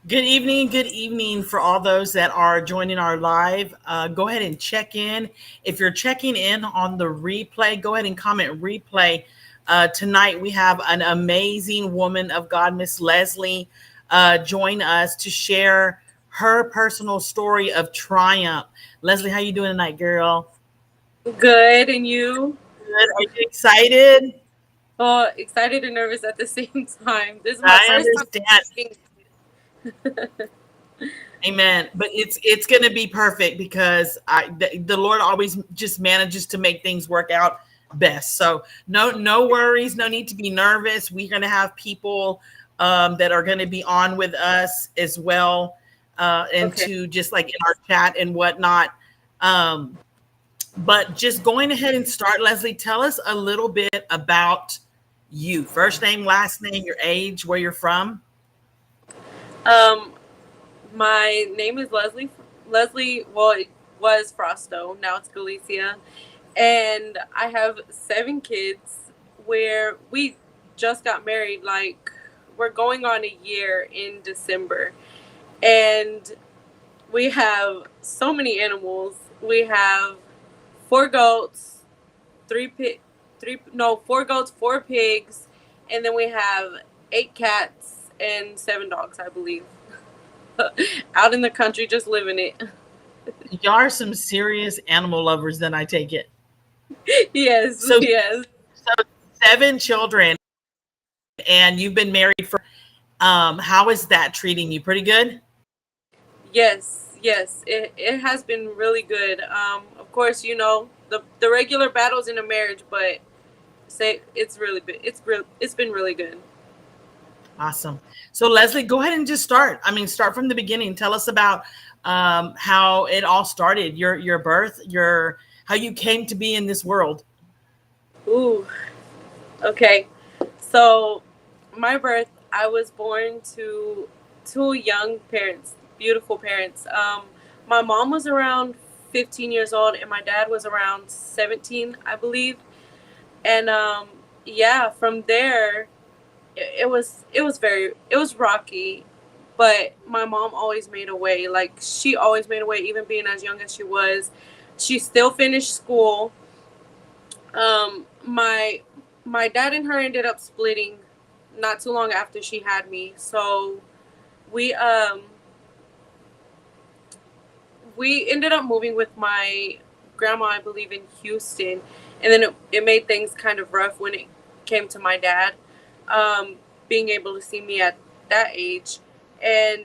Good evening for all those that are joining our live. Go ahead and check in. If you're checking in on the replay, go ahead and comment replay. Tonight we have an amazing woman of God, Miss Lesley, join us to share her personal story of triumph. Lesley, how you doing tonight, girl? Good, and you? Good. Are you excited? Oh, excited and nervous at the same time. This is my I first time understand. meeting. Amen. But it's going to be perfect because the Lord always just manages to make things work out best. So no worries, no need to be nervous. We're going to have people that are going to be on with us as well, and Okay. to just like in our chat and whatnot. Um, but just going ahead and start, Lesley, tell us a little bit about you. First name, last name, your age, where you're from. Um, my name is Lesley. Lesley, well, it was Frosto. Now it's Galicia, and I have 7 kids. Where we just got married. Like we're going on a year in December, and we have so many animals. We have 4 goats, 4 goats, 4 pigs, and then we have 8 cats and 7 dogs, I believe. Out in the country, just living it. Y'all are some serious animal lovers, then I take it. Yes, So, yes, so 7 children, and you've been married for. How is that treating you? Pretty good. yes, yes. It has been really good. Of course, the regular battles in a marriage, but say it's been really good. Awesome. So, Lesley, go ahead and just start. I mean, start from the beginning. Tell us about how it all started. Your birth. Your how you came to be in this world. Ooh, okay. So, my birth, I was born to 2 young parents, beautiful parents. My mom was around 15 years old, and my dad was around 17, I believe. And yeah, from there, it was rocky, but my mom always made a way. Like she always made a way, even being as young as she was. She still finished school. My dad and her ended up splitting not too long after she had me. So we um we ended up moving with my grandma, I believe, in Houston, and then it made things kind of rough when it came to my dad, um, being able to see me at that age, and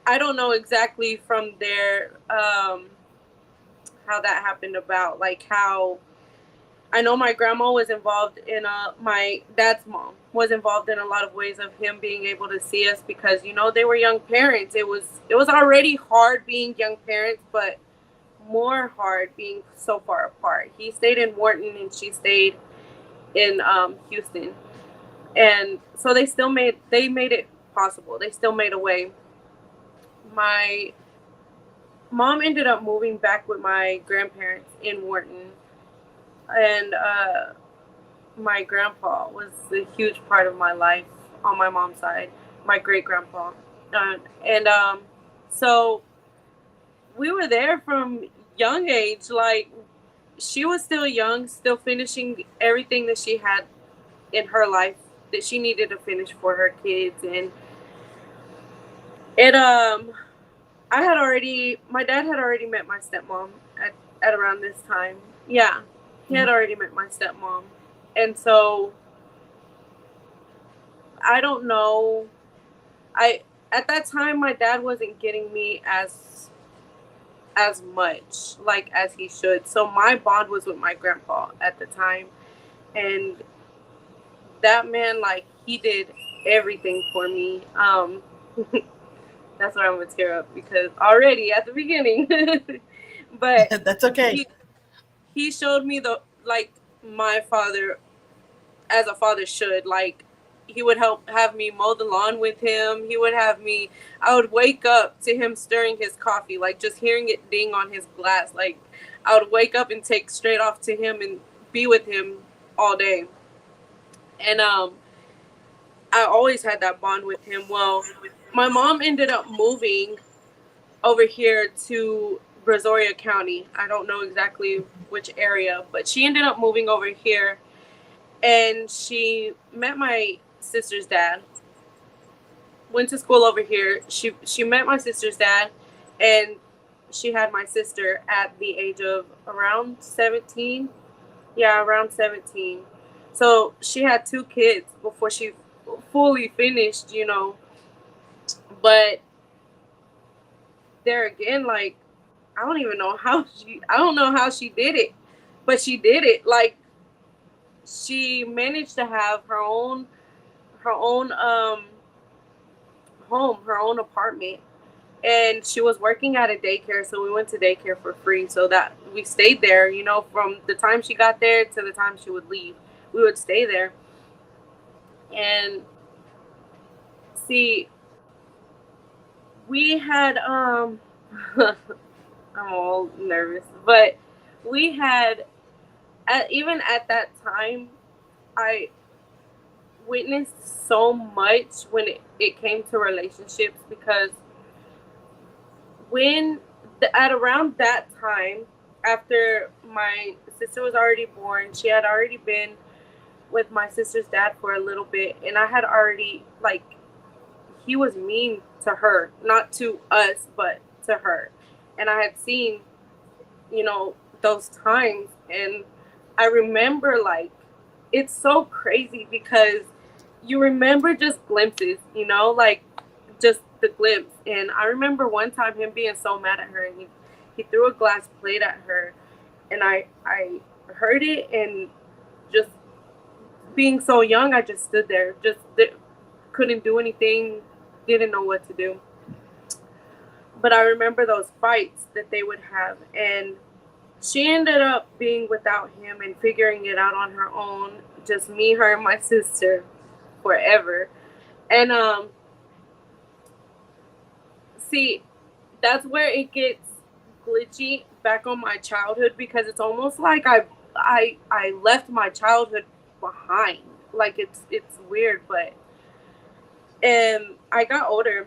I don't know exactly from there how that happened. About like how I know my grandma was involved in my dad's mom was involved in a lot of ways of him being able to see us because they were young parents. It was already hard being young parents, but more hard being so far apart. He stayed in Wharton and she stayed in Houston, and so they made it possible. They still made a way. My mom ended up moving back with my grandparents in Wharton, and my grandpa was a huge part of my life on my mom's side, my great grandpa. And so we were there from young age. Like, she was still young, still finishing everything that she had in her life that she needed to finish for her kids. And it, my dad had already met my stepmom at around this time. Yeah, he had already met my stepmom. And so I don't know. I At that time my dad wasn't getting me as much like as he should. So my bond was with my grandpa at the time, and that man, like, he did everything for me. That's why I'm gonna tear up because already at the beginning, but That's okay. he he showed me the like my father as a father should. Like, he would help have me mow the lawn with him. He would have me. I would wake up to him stirring his coffee, like just hearing it ding on his glass. Like, I would wake up and take straight off to him and be with him all day. And I always had that bond with him. Well, my mom ended up moving over here to Brazoria County. I don't know exactly which area, but she ended up moving over here, and she met my sister's dad. Went to school over here. She met my sister's dad, and she had my sister at the age of around 17. Yeah, around 17. So she had two kids before she fully finished, you know. But there again, like, I don't know how she did it, but she did it. Like, she managed to have her own home, her own apartment, and she was working at a daycare, so we went to daycare for free, so that we stayed there, you know, from the time she got there to the time she would leave. We would stay there. And see, we had I'm all nervous, but we had even at that time, I witnessed so much when it came to relationships, because when at around that time, after my sister was already born, she had already been with my sister's dad for a little bit, and I had already, like, he was mean to her, not to us, but to her. And I had seen, you know, those times, and I remember, like, it's so crazy because you remember just glimpses, you know, like, just the glimpse. And I remember one time him being so mad at her, and he threw a glass plate at her, and I heard it, and just being so young, I just stood there, just couldn't do anything, didn't know what to do. But I remember those fights that they would have, and she ended up being without him and figuring it out on her own, just me, her, and my sister, forever. And see, that's where it gets glitchy back on my childhood, because it's almost like I left my childhood behind. Like, it's weird, but I got older,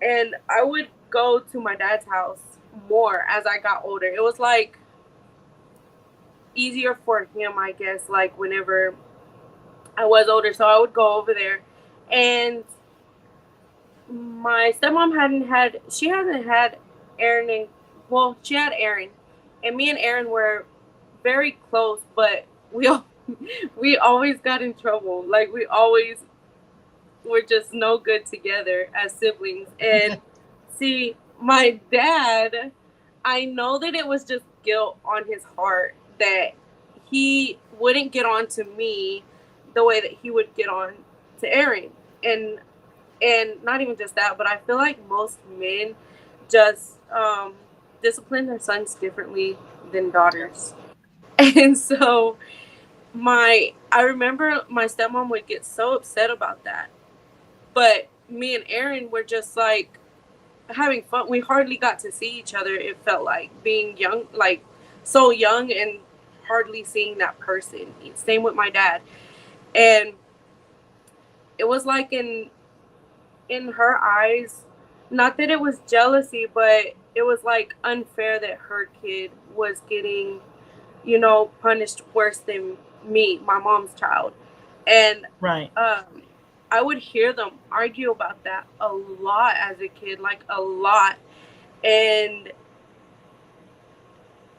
and I would go to my dad's house more as I got older. It was like easier for him, I guess, like whenever I was older. So I would go over there, and my stepmom she hasn't had Aaron, and well, she had Aaron, and me and Aaron were very close, but we always got in trouble. Like, we always were just no good together as siblings. And see, my dad, I know that it was just guilt on his heart that he wouldn't get on to me the way that he would get on to Aaron. And not even just that, but I feel like most men just discipline their sons differently than daughters. And so I remember my stepmom would get so upset about that. But me and Aaron were just like having fun. We hardly got to see each other. It felt like being young, like so young, and hardly seeing that person. Same with my dad. And it was like in her eyes, not that it was jealousy, but it was like unfair that her kid was getting, you know, punished worse than me, my mom's child. And Right. I would hear them argue about that a lot as a kid, like a lot. And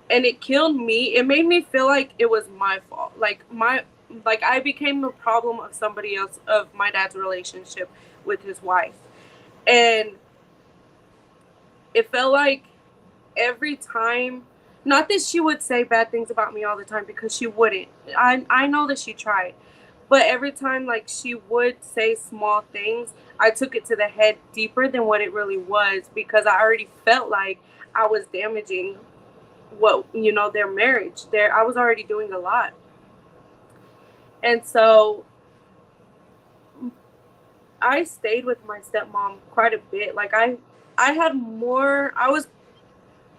it killed me. It made me feel like it was my fault. Like I became the problem of somebody else, of my dad's relationship with his wife. And it felt like every time, not that she would say bad things about me all the time, because she wouldn't. I know that she tried. But every time, like, she would say small things, I took it to the head deeper than what it really was, because I already felt like I was damaging what, you know, their marriage. I was already doing a lot. And so I stayed with my stepmom quite a bit. Like, I had more, I was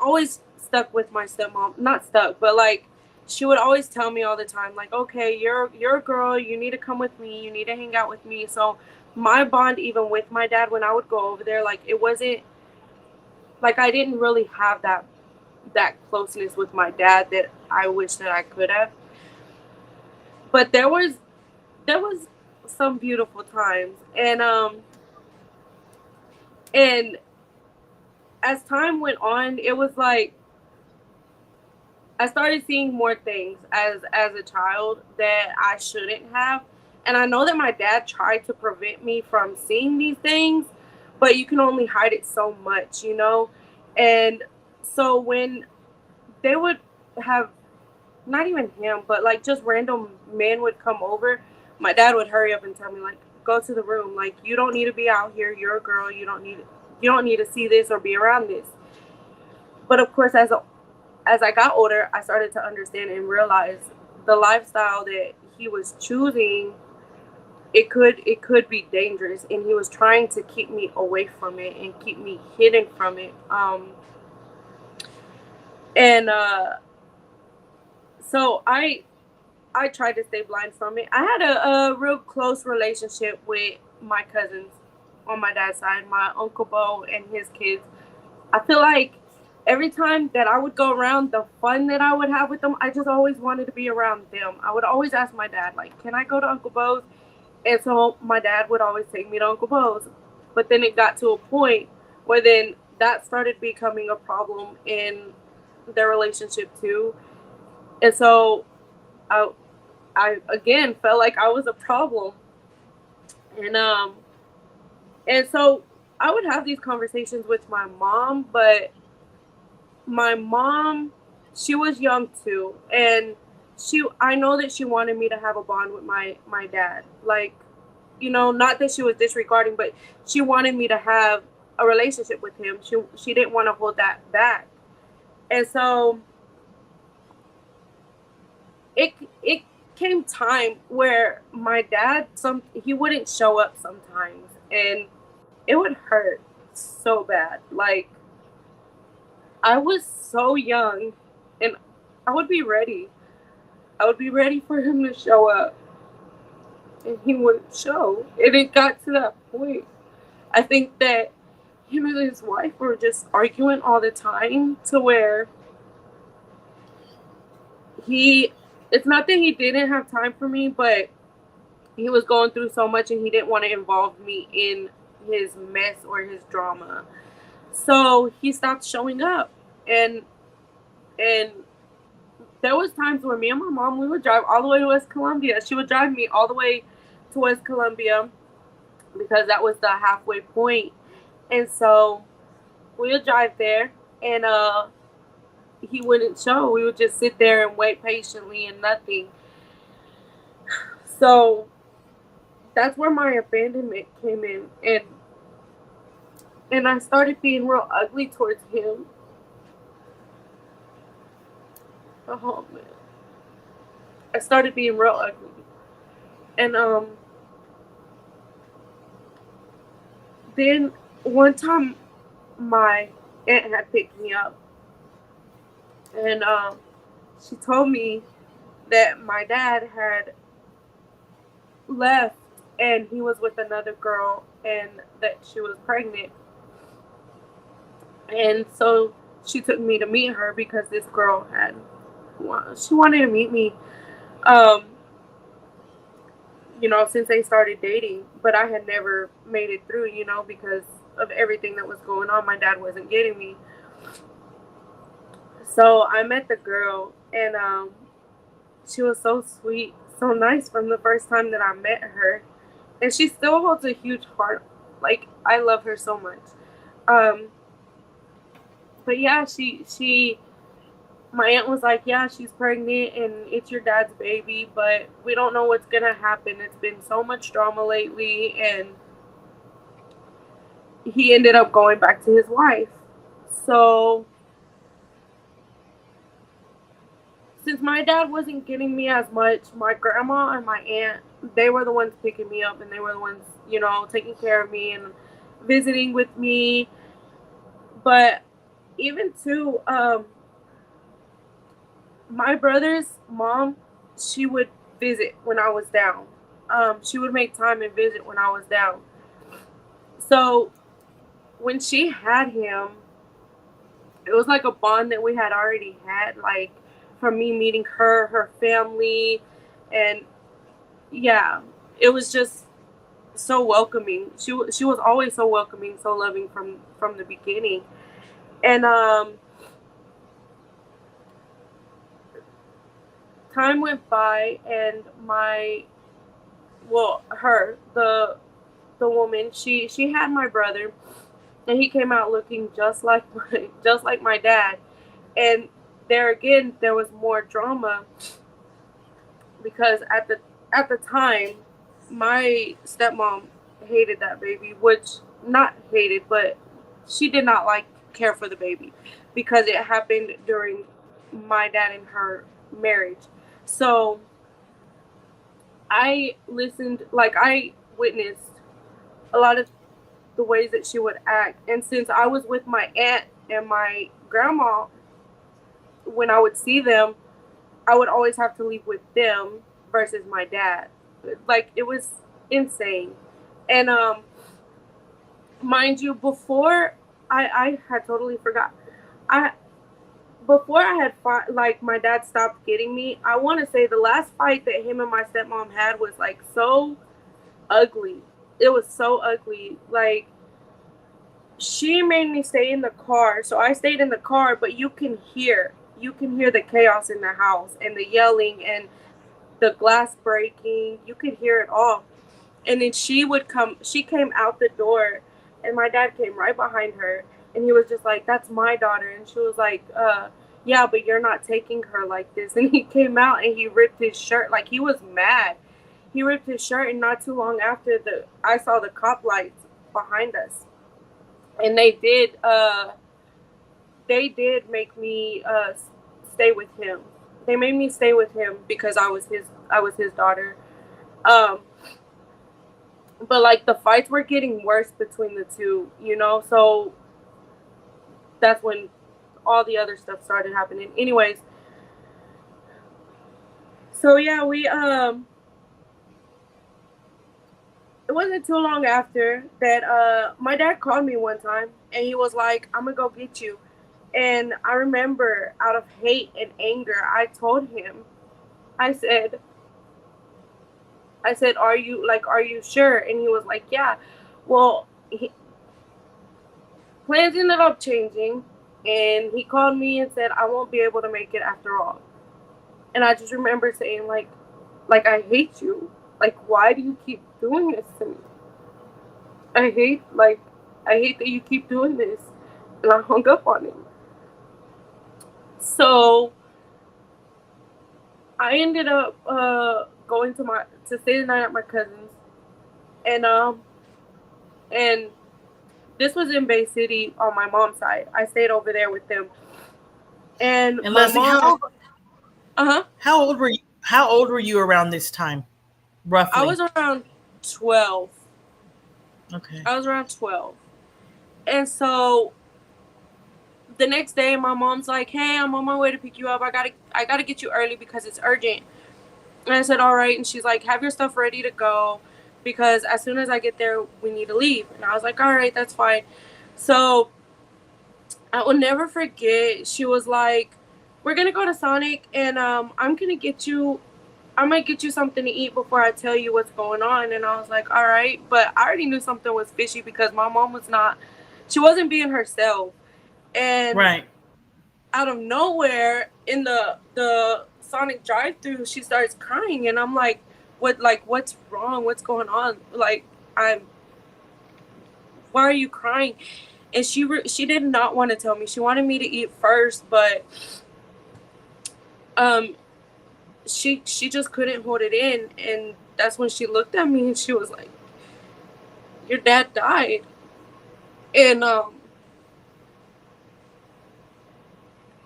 always stuck with my stepmom. Not stuck, but like she would always tell me all the time, like, okay, you're a girl, you need to come with me, you need to hang out with me. So my bond, even with my dad, when I would go over there, like, it wasn't like I didn't really have that closeness with my dad that I wish that I could have. But there was some beautiful times, and as time went on, it was like I started seeing more things as a child that I shouldn't have. And I know that my dad tried to prevent me from seeing these things, but you can only hide it so much, you know? And so when they would have, not even him, but like just random men would come over, my dad would hurry up and tell me, like, go to the room. Like, you don't need to be out here. You're a girl. You don't need to see this or be around this. But of course, as I got older, I started to understand and realize the lifestyle that he was choosing. It could be dangerous, and he was trying to keep me away from it and keep me hidden from it. And so I tried to stay blind from it. I had a real close relationship with my cousins on my dad's side, my uncle Bo and his kids. I feel like every time that I would go around, the fun that I would have with them, I just always wanted to be around them. I would always ask my dad, like, can I go to Uncle Bo's? And so my dad would always take me to Uncle Bo's. But then it got to a point where then that started becoming a problem in their relationship too. And so I, I again felt like I was a problem. And so I would have these conversations with my mom, but my mom, she was young too, and I know that she wanted me to have a bond with my dad, like, not that she was disregarding, but she wanted me to have a relationship with him. She didn't want to hold that back. And so it it came time where my dad, he wouldn't show up sometimes, and it would hurt so bad. Like, I was so young, and I would be ready. I would be ready for him to show up, and he wouldn't show. And it got to that point. I think that him and his wife were just arguing all the time, to where it's not that he didn't have time for me, but he was going through so much and he didn't want to involve me in his mess or his drama. So he stopped showing up. And there was times where me and my mom, we would drive all the way to West Columbia. She would drive me all the way to West Columbia because that was the halfway point. And so we would drive there, and he wouldn't show. We would just sit there and wait patiently and nothing. So that's where my abandonment came in, and I started being real ugly towards him. Oh man, I started being real ugly, and then one time my aunt had picked me up, and she told me that my dad had left and he was with another girl and that she was pregnant. And so she took me to meet her because this girl she wanted to meet me, um, since they started dating. But I had never made it through, because of everything that was going on. My dad wasn't getting me. So I met the girl, and she was so sweet, so nice from the first time that I met her. And she still holds a huge heart. Like, I love her so much. Um, but yeah, my aunt was like, yeah, she's pregnant and it's your dad's baby, but we don't know what's gonna happen. It's been so much drama lately, and he ended up going back to his wife. So since my dad wasn't getting me as much, my grandma and my aunt, they were the ones picking me up, and they were the ones, taking care of me and visiting with me. But even too, my brother's mom, she would visit when I was down. She would make time and visit when I was down. So when she had him, it was like a bond that we had already had, like from me meeting her, her family, and yeah, it was just so welcoming. She was always so welcoming, so loving from the beginning. And time went by, and my well, her the woman, she had my brother, and he came out looking just like my dad. And there again, there was more drama because at the time, my stepmom hated that baby, which not hated, but she did not like care for the baby because it happened during my dad and her marriage. So I listened, like I witnessed a lot of the ways that she would act. And since I was with my aunt and my grandma, when I would see them, I would always have to leave with them versus my dad. Like it was insane. And mind you, before I had totally forgot. I before I had fought, like my dad stopped getting me. I want to say the last fight that him and my stepmom had was like so ugly. It was so ugly. Like she made me stay in the car, so I stayed in the car. But you can hear the chaos in the house and the yelling and the glass breaking. You could hear it all. And then she came out the door, and my dad came right behind her, and he was just like, "That's my daughter." And she was like, yeah, but you're not taking her like this." And he came out and he ripped his shirt, like he was mad. He ripped his shirt, and not too long after, the I saw the cop lights behind us. And they did make me stay with him. They made me stay with him because I was his daughter. Um, but like the fights were getting worse between the two, you know. So that's when all the other stuff started happening. Anyways, so yeah, we it wasn't too long after that my dad called me one time, and he was like, "I'm gonna go get you." And I remember, out of hate and anger, I told him, I said, are you sure? And he was like, "Yeah." Well, plans ended up changing, and he called me and said, "I won't be able to make it after all." And I just remember saying, I hate you. Like, why do you keep doing this to me? I hate, like, I hate that you keep doing this. And I hung up on him. So I ended up going to stay the night at my cousin's, and and this was in Bay City on my mom's side. I stayed over there with them, and And my Lesley, mom, uh huh, how old were you around this time, I roughly? was around 12. Okay. I was around 12, and so the next day, my mom's like, "Hey, I'm on my way to pick you up. I gotta get you early because it's urgent." And I said, "All right." And she's like, "Have your stuff ready to go, because as soon as I get there, we need to leave." And I was like, "All right, that's fine." So I will never forget. She was like, "We're gonna go to Sonic, and I might get you something to eat before I tell you what's going on." And I was like, "All right," but I already knew something was fishy because my mom was not, she wasn't being herself. And Right. out of nowhere, in the Sonic drive-through, she starts crying, and I'm like, what's wrong? What's going on? Like, I'm why are you crying?" And she did not want to tell me. She wanted me to eat first, but um she just couldn't hold it in. And that's when she looked at me and she was like, "Your dad died." And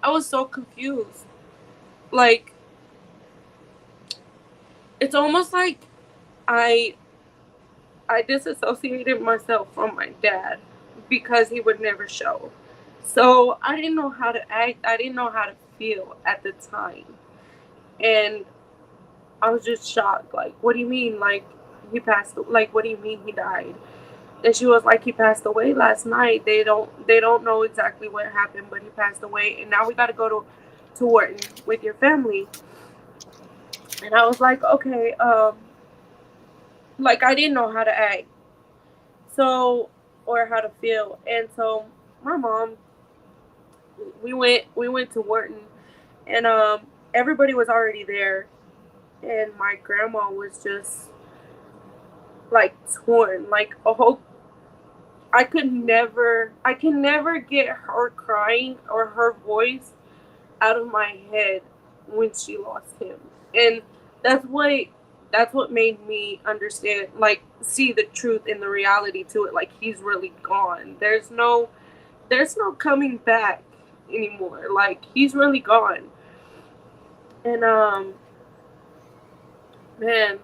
I was so confused. Like, it's almost like I I disassociated myself from my dad because he would never show. So I didn't know how to act. I didn't know how to feel at the time. And I was just shocked. Like, what do you mean? Like, he passed? Like, what do you mean he died? And she was like, he passed away last night. They don't know exactly what happened, but he passed away. And now we got to go to Wharton with your family. And I was like, okay, like I didn't know how to act, so or how to feel. And so my mom, we went to Wharton, and everybody was already there, and my grandma was just like torn, like a whole. I can never get her crying or her voice out of my head when she lost him. And that's what that's what made me understand, like, see the truth and the reality to it. Like, he's really gone. There's no coming back anymore. Like, he's really gone. And man,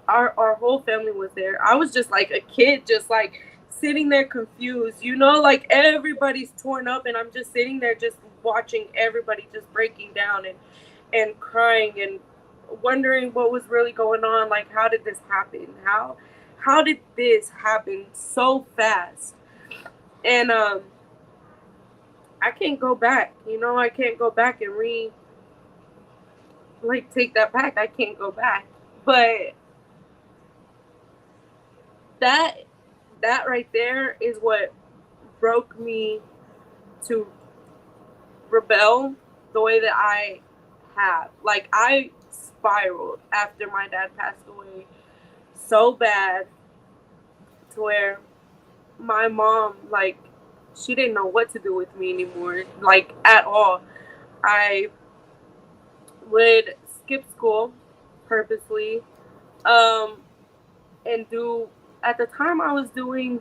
our whole family was there. I was just like a kid, just like sitting there confused, like everybody's torn up, and I'm just sitting there just watching everybody just breaking down and crying and wondering what was really going on. Like, how did this happen? How did this happen so fast? And I can't go back. I can't go back and take that back. I can't go back. But that that right there is what broke me to rebel the way that I have. Like, I spiraled after my dad passed away so bad to where my mom, like, she didn't know what to do with me anymore, like, at all. I would skip school purposely, um, and do, at the time I was doing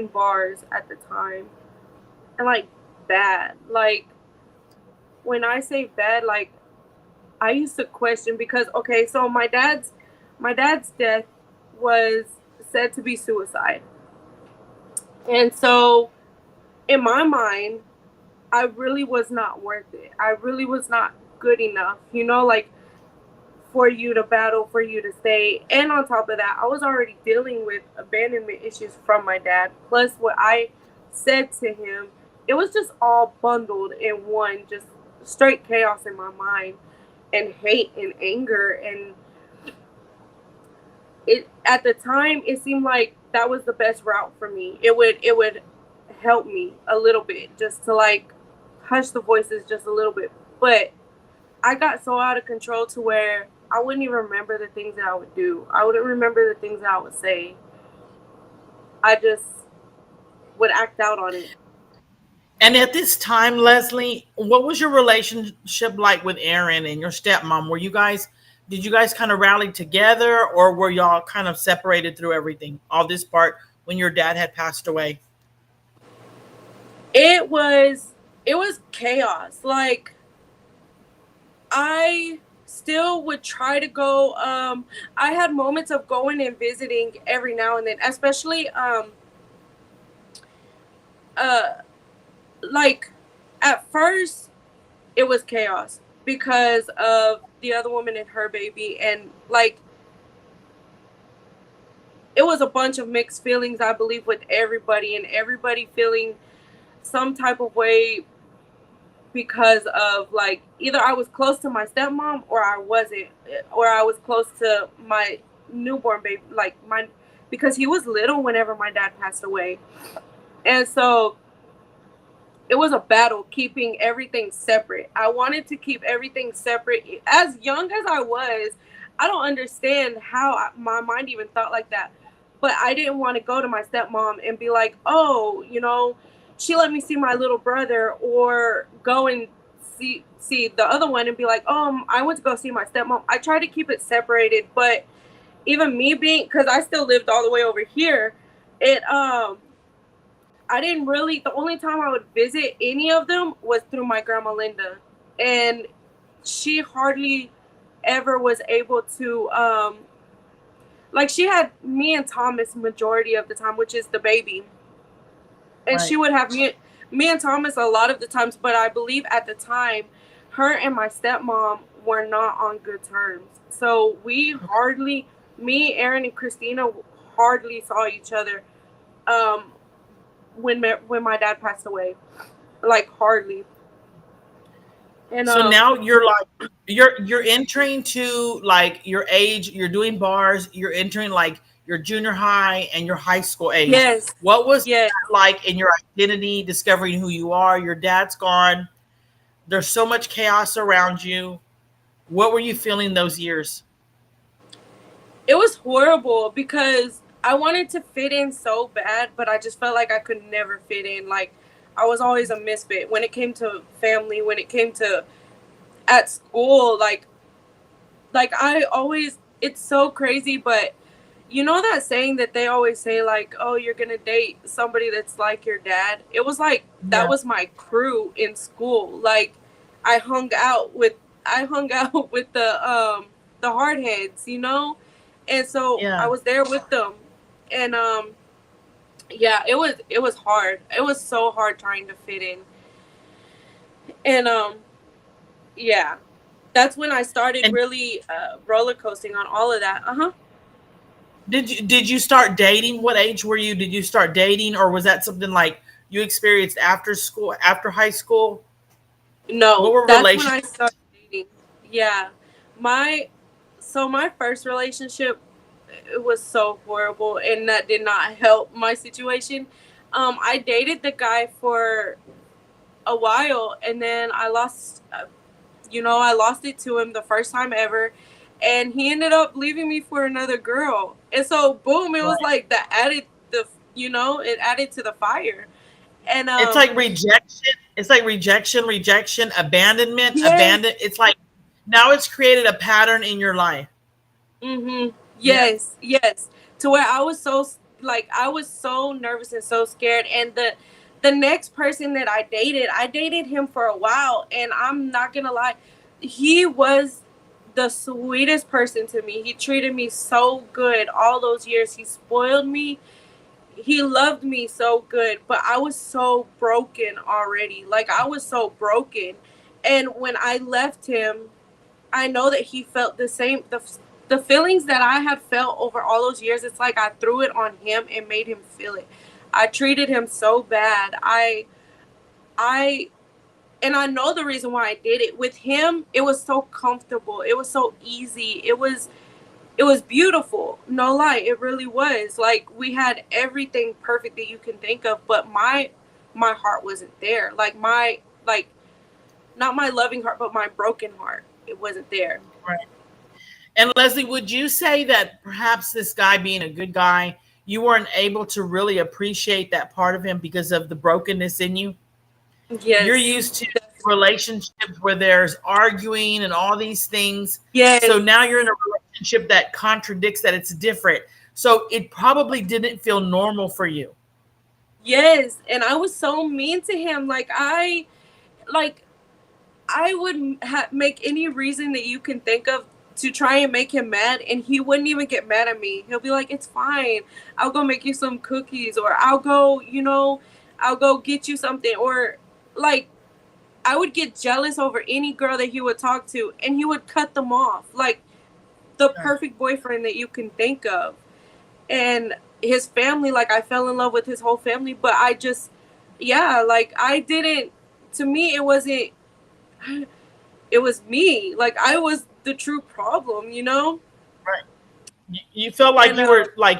bars at the time, and like, bad. Like, when I say bad, like, I used to question, because, okay, so my dad's death was said to be suicide. And so in my mind, I really was not worth it. I really was not good enough, like, for you to battle, for you to stay. And on top of that, I was already dealing with abandonment issues from my dad. Plus, what I said to him, it was just all bundled in one, just straight chaos in my mind, and hate and anger. And it, at the time, it seemed like that was the best route for me. It would help me a little bit, just to, like, hush the voices just a little bit. But I got so out of control to where I wouldn't even remember the things that I would do. I wouldn't remember the things that I would say. I just would act out on it. And at this time, Lesley, what was your relationship like with Aaron and your stepmom? Did you guys kind of rally together, or were y'all kind of separated through everything? All this part when your dad had passed away? It was chaos. Like, I still would try to go. I had moments of going and visiting every now and then, especially uh like, at first it was chaos because of the other woman and her baby, and, like, it was a bunch of mixed feelings, I believe, with everybody, and everybody feeling some type of way because of, like, either I was close to my stepmom or I wasn't, or I was close to my newborn baby, like, my, because he was little whenever my dad passed away. And so it was a battle keeping everything separate. I wanted to keep everything separate. As young as I was, I don't understand how my mind even thought like that. But I didn't want to go to my stepmom and be like, oh, she let me see my little brother, or go and see the other one and be like, I went to go see my stepmom. I tried to keep it separated, but even me being, because I still lived all the way over here, it I didn't really, the only time I would visit any of them was through my grandma Linda. And she hardly ever was able to, like, she had me and Thomas majority of the time, which is the baby. and she Right. would have me and Thomas a lot of the times. But I believe at the time, her and my stepmom were not on good terms. So we hardly, me, Aaron, and Christina hardly saw each other. Um, when my dad passed away, like hardly. And So now you're like you're entering to like your age, you're doing bars, you're entering like your junior high and your high school age. yes, What was yes. that like in your identity, discovering who you are? Your dad's gone. There's so much chaos around you. What were you feeling those years? It was horrible because I wanted to fit in so bad, but I just felt like I could never fit in. Like I was always a misfit when it came to family, when it came to at school. Like I always, it's so crazy, but you know that saying that they always say, like, oh, you're gonna date somebody that's like your dad. It was like that Yeah, was my crew in school. Like I hung out with I hung out with the hardheads, you know? And so I yeah. was there with them. And yeah, it was hard. It was so hard trying to fit in. And yeah, that's when I started And really roller coasting on all of that. Uh-huh. did you start dating? What age were you? Did you start dating, or was that something like you experienced after school, after high school? What No, were that's when I relations? started dating. Yeah. My my first relationship, it was so horrible and that did not help my situation. I dated the guy for a while and then I lost I lost it to him the first time ever and he ended up leaving me for another girl. And so boom, it was Right. like that added it added to the fire. And It's like rejection. It's like rejection, rejection, abandonment, yes. abandon. It's like now it's created a pattern in your life. Mm-hmm. Yeah, Yes, yes. To where I was so nervous and so scared. And the next person that I dated him for a while, and I'm not gonna lie, he was the sweetest person to me. He treated me so good all those years. He spoiled me. He loved me so good, but I was so broken already. Like I was so broken. And when I left him, I know that he felt the same. The feelings that I had felt over all those years, it's like I threw it on him and made him feel it. I treated him so bad. I and I know the reason why I did it. With him, it was so comfortable. It was so easy. It was beautiful. No lie, it really was. Like we had everything perfect that you can think of, but my heart wasn't there. Like not my loving heart, but my broken heart. It wasn't there. right. And Lesley, would you say that perhaps this guy being a good guy, you weren't able to really appreciate that part of him because of the brokenness in you? You're Yes. used to relationships where there's arguing and all these things. So Yes. now you're in a relationship that contradicts that, it's different. So it probably didn't feel normal for you. Yes. And I was so mean to him. Like I would make any reason that you can think of to try and make him mad, and he wouldn't even get mad at me. He'll be like, "It's fine. I'll go make you some cookies, or I'll go get you something." Or like I would get jealous over any girl that he would talk to, and he would cut them off. Like the Right. perfect boyfriend that you can think of. And his family, like I fell in love with his whole family, but I just, yeah, like I didn't, to me it wasn't, it was me. Like I was the true problem. Right. You felt like And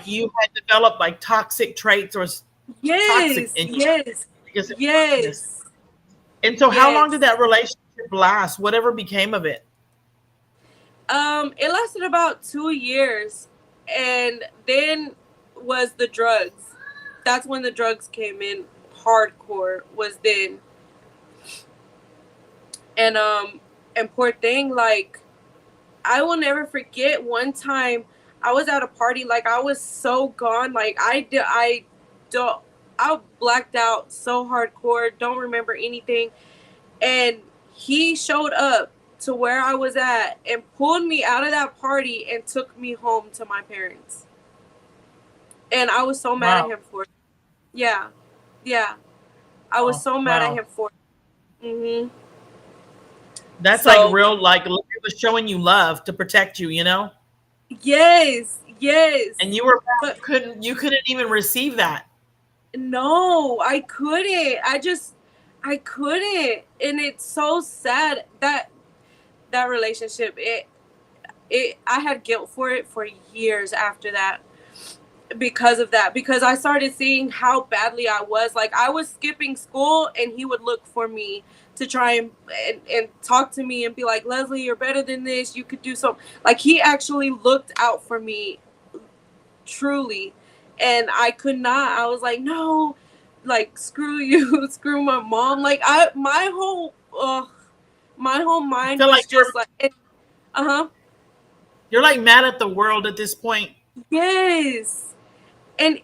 you had developed like toxic traits or toxic yes, in you yes, because of brokenness. yes, And so how long did yes. that relationship last? Whatever became of it? It lasted about 2 years, and then was the drugs. That's when the drugs came in hardcore. Was then. And poor thing, like I will never forget one time I was at a party, like I was so gone, like don't I blacked out so hardcore, don't remember anything, and he showed up to where I was at and pulled me out of that party and took me home to my parents. And I was so mad at Wow. him for it. Yeah. Yeah. I was Oh, so mad at wow. him for it. That's like So real, like it was showing you love to protect you, you know? yes, And yes. you were bad. But You couldn't even receive that. no, I couldn't. I couldn't. And it's so sad that that relationship, it I had guilt for it for years after that, because of that, because I started seeing how badly I was. Like, I was skipping school and he would look for me to try and talk to me and be like, Lesley, you're better than this, you could do something. Like, he actually looked out for me, truly. And I could not. I was like, no, like, screw you. Screw my mom. Like, my whole I mind feel like was just like, uh-huh. you're like mad at the world at this point. Yes. And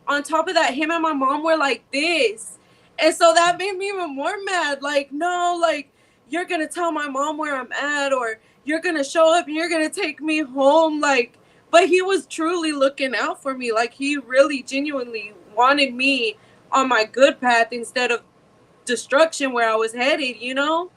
on top of that, him and my mom were like this. And so that made me even more mad. Like, no, like, you're gonna tell my mom where I'm at, or you're gonna show up and you're gonna take me home. Like, but he was truly looking out for me. Like, he really genuinely wanted me on my good path instead of destruction where I was headed, you know?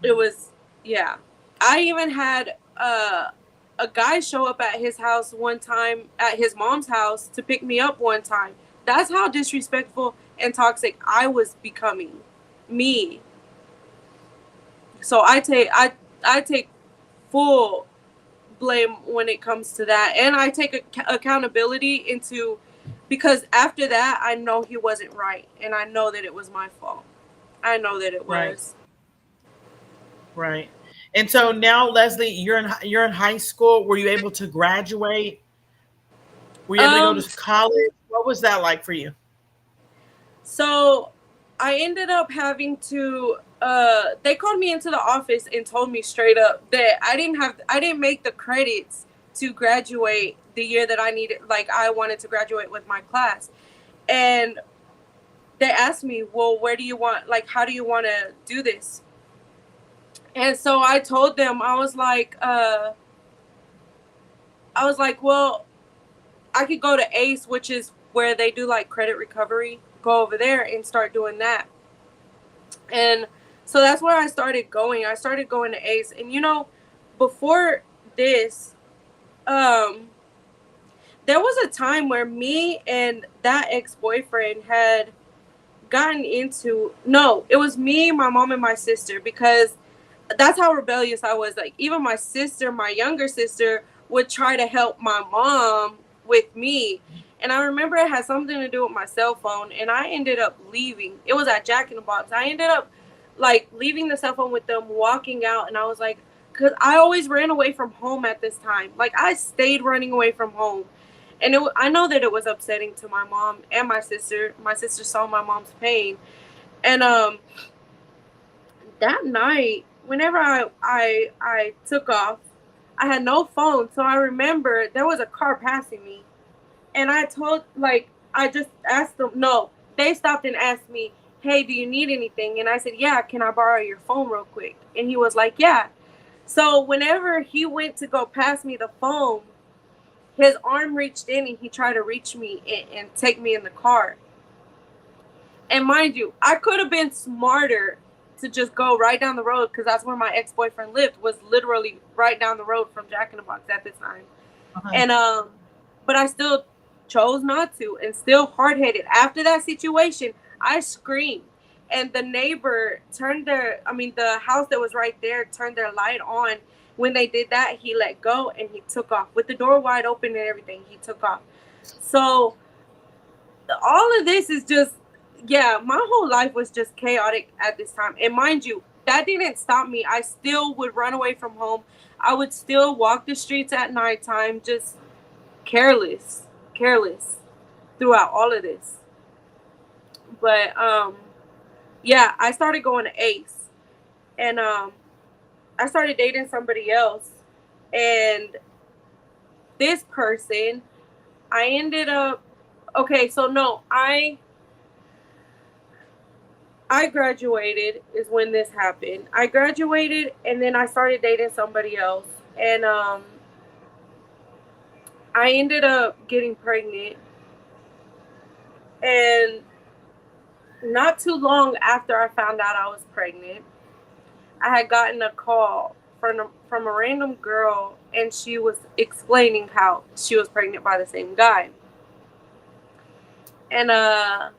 It Mhm. was, yeah. I even had a guy show up at his house one time, at his mom's house, to pick me up one time. That's how disrespectful and toxic I was becoming, me. So I take full blame when it comes to that, and I take accountability into, because after that I know he wasn't right, and I know that it was my fault. I know that it Right, was. right. And so now, Lesley, you're in high school. Were you able to graduate? Were you able to go Um, to college? What was that like for you? So I ended up having to they called me into the office and told me straight up that I didn't make the credits to graduate the year that I needed, like, I wanted to graduate with my class. And they asked me, "Well, where do you want, like, how do you want to do this?" And so I told them, I was like, "Well, I could go to ACE, which is where they do like credit recovery. Go over there and start doing that." And so that's where I started going. I started going to ACE. And before this, um, there was a time where me and that ex boyfriend had gotten into, no, it was me, my mom, and my sister, because that's how rebellious I was. Like, even my sister, my younger sister, would try to help my mom with me. And I remember it had something to do with my cell phone, and I ended up leaving. It was at Jack in the Box. I ended up, like, leaving the cell phone with them, walking out, and I was like, because I always ran away from home at this time. Like, I stayed running away from home. And I know that it was upsetting to my mom and my sister. My sister saw my mom's pain. And that night, whenever I took off, I had no phone, so I remember there was a car passing me, and I just asked them. No, they stopped and asked me, "Hey, do you need anything?" And I said, "Yeah, can I borrow your phone real quick?" And he was like, "Yeah." So whenever he went to go pass me the phone, his arm reached in and he tried to reach me and take me in the car. And mind you, I could have been smarter to just go right down the road, because that's where my ex boyfriend lived, was literally right down the road from Jack in the Box at this time. Uh-huh. And but I still chose not to, and still hard headed. After that situation, I screamed, and the neighbor turned the house that was right there turned their light on. When they did that, he let go and he took off with the door wide open and everything. He took off. So all of this is just, yeah, my whole life was just chaotic at this time. And mind you, that didn't stop me. I still would run away from home. I would still walk the streets at nighttime, just careless, careless throughout all of this. But yeah, I started going to ACE, and I started dating somebody else. And this person, I ended up, okay, so no, I graduated is when this happened. I graduated and then I started dating somebody else. And I ended up getting pregnant. And not too long after I found out I was pregnant, I had gotten a call from a random girl, and she was explaining how she was pregnant by the same guy. And of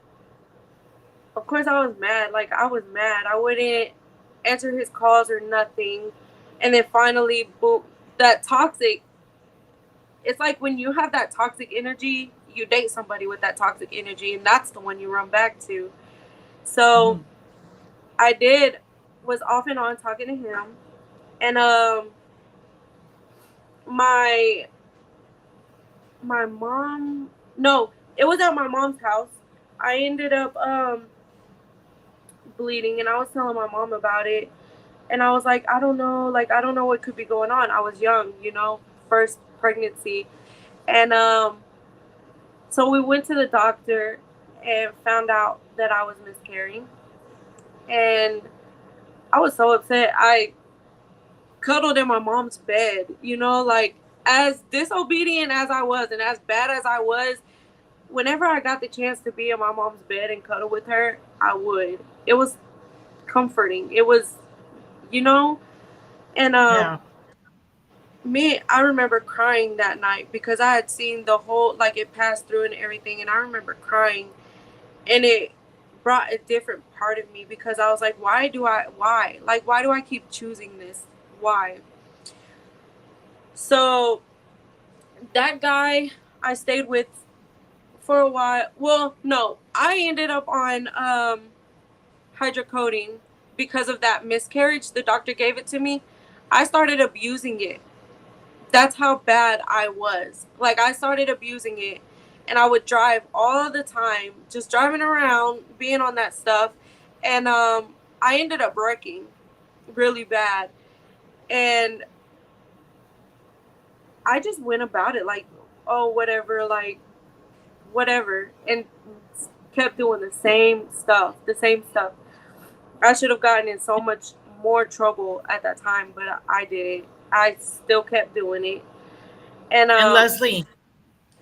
course I was mad. Like, I was mad. I wouldn't answer his calls or nothing. And then finally, boom, that toxic. It's like when you have that toxic energy, you date somebody with that toxic energy, and that's the one you run back to. So Mhm. I did was off and on talking to him, and my my mom, no, it was at my mom's house. I ended up bleeding, and I was telling my mom about it, and I was like, I don't know, like, I don't know what could be going on. I was young, first pregnancy. And so we went to the doctor and found out that I was miscarrying. And I was so upset. I cuddled in my mom's bed, like, as disobedient as I was and as bad as I was, whenever I got the chance to be in my mom's bed and cuddle with her, I would. It was comforting. It was, you know, and Yeah. I remember crying that night because I had seen the whole, like, it passed through and everything, and I remember crying, and it brought a different part of me because I was like, why do I keep choosing this? Why? So that guy I stayed with for a while. Well, no, I ended up on hydrocodone because of that miscarriage. The doctor gave it to me. I started abusing it. That's how bad I was. Like, I started abusing it, and I would drive all the time, just driving around, being on that stuff, and I ended up wrecking really bad, and I just went about it like, oh, whatever, like, whatever, and kept doing the same stuff. I should have gotten in so much more trouble at that time, but I didn't. I still kept doing it. And And Lesley,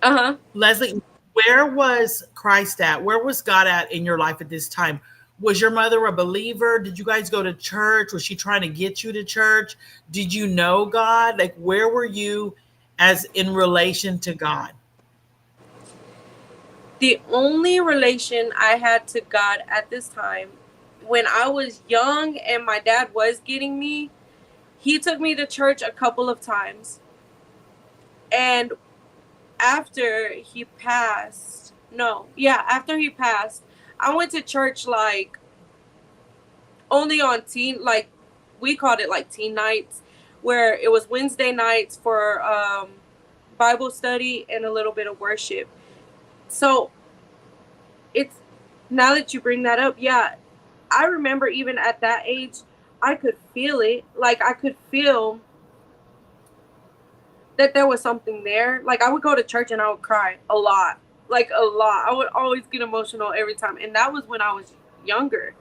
uh-huh. Lesley, where was Christ at? Where was God at in your life at this time? Was your mother a believer? Did you guys go to church? Was she trying to get you to church? Did you know God? Like, where were you as in relation to God? The only relation I had to God at this time, when I was young and my dad was getting me, he took me to church a couple of times. And after he passed, no, yeah, after he passed, I went to church, like, only on like, we called it like teen nights, where it was Wednesday nights for Bible study and a little bit of worship. So it's, now that you bring that up, yeah, I remember even at that age, I could feel it. Like, I could feel that there was something there. Like, I would go to church and I would cry a lot. Like, a lot. I would always get emotional every time. And that was when I was younger.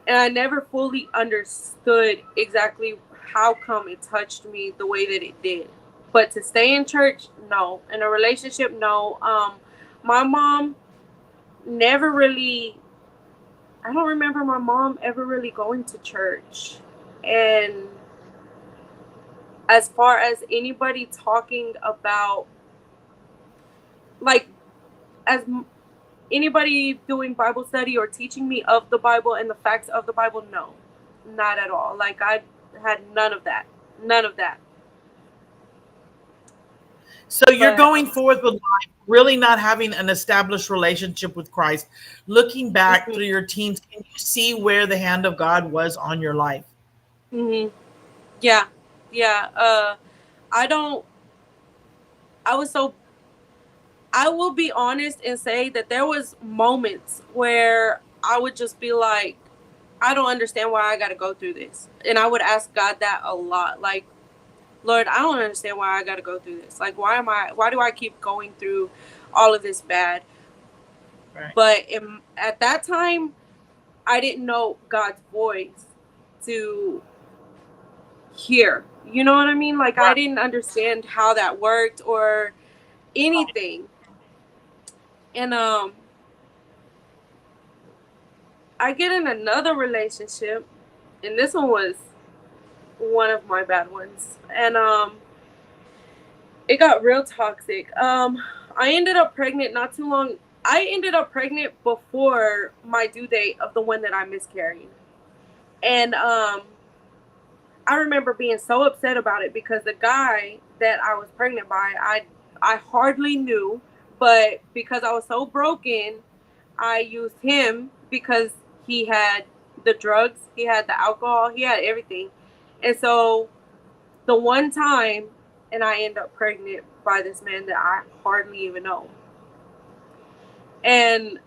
And I never fully understood exactly how come it touched me the way that it did. But to stay in church, no. In a relationship, no. My mom never really, I don't remember my mom ever really going to church. And as far as anybody talking about, like, as anybody doing Bible study or teaching me of the Bible and the facts of the Bible, no, not at all. Like, I had none of that. None of that. So you're But going forward with life, really not having an established relationship with Christ. Looking back through your teens, can you see where the hand of God was on your life? mm-hmm. Yeah, yeah. I don't. I was so. I will be honest and say that there was moments where I would just be like, I don't understand why I got to go through this, and I would ask God that a lot. Like, Lord, I don't understand why I got to go through this. Like, why do I keep going through all of this bad? Right. But at that time, I didn't know God's voice to hear. You know what I mean? Like, I Right. didn't understand how that worked or anything. And I get in another relationship, and this one was one of my bad ones. And it got real toxic. I ended up pregnant not too long. I ended up pregnant before my due date of the one that I miscarried. And I remember being so upset about it because the guy that I was pregnant by, I hardly knew, but because I was so broken, I used him because he had the drugs, he had the alcohol, he had everything. And so the one time, and I end up pregnant by this man that I hardly even know. And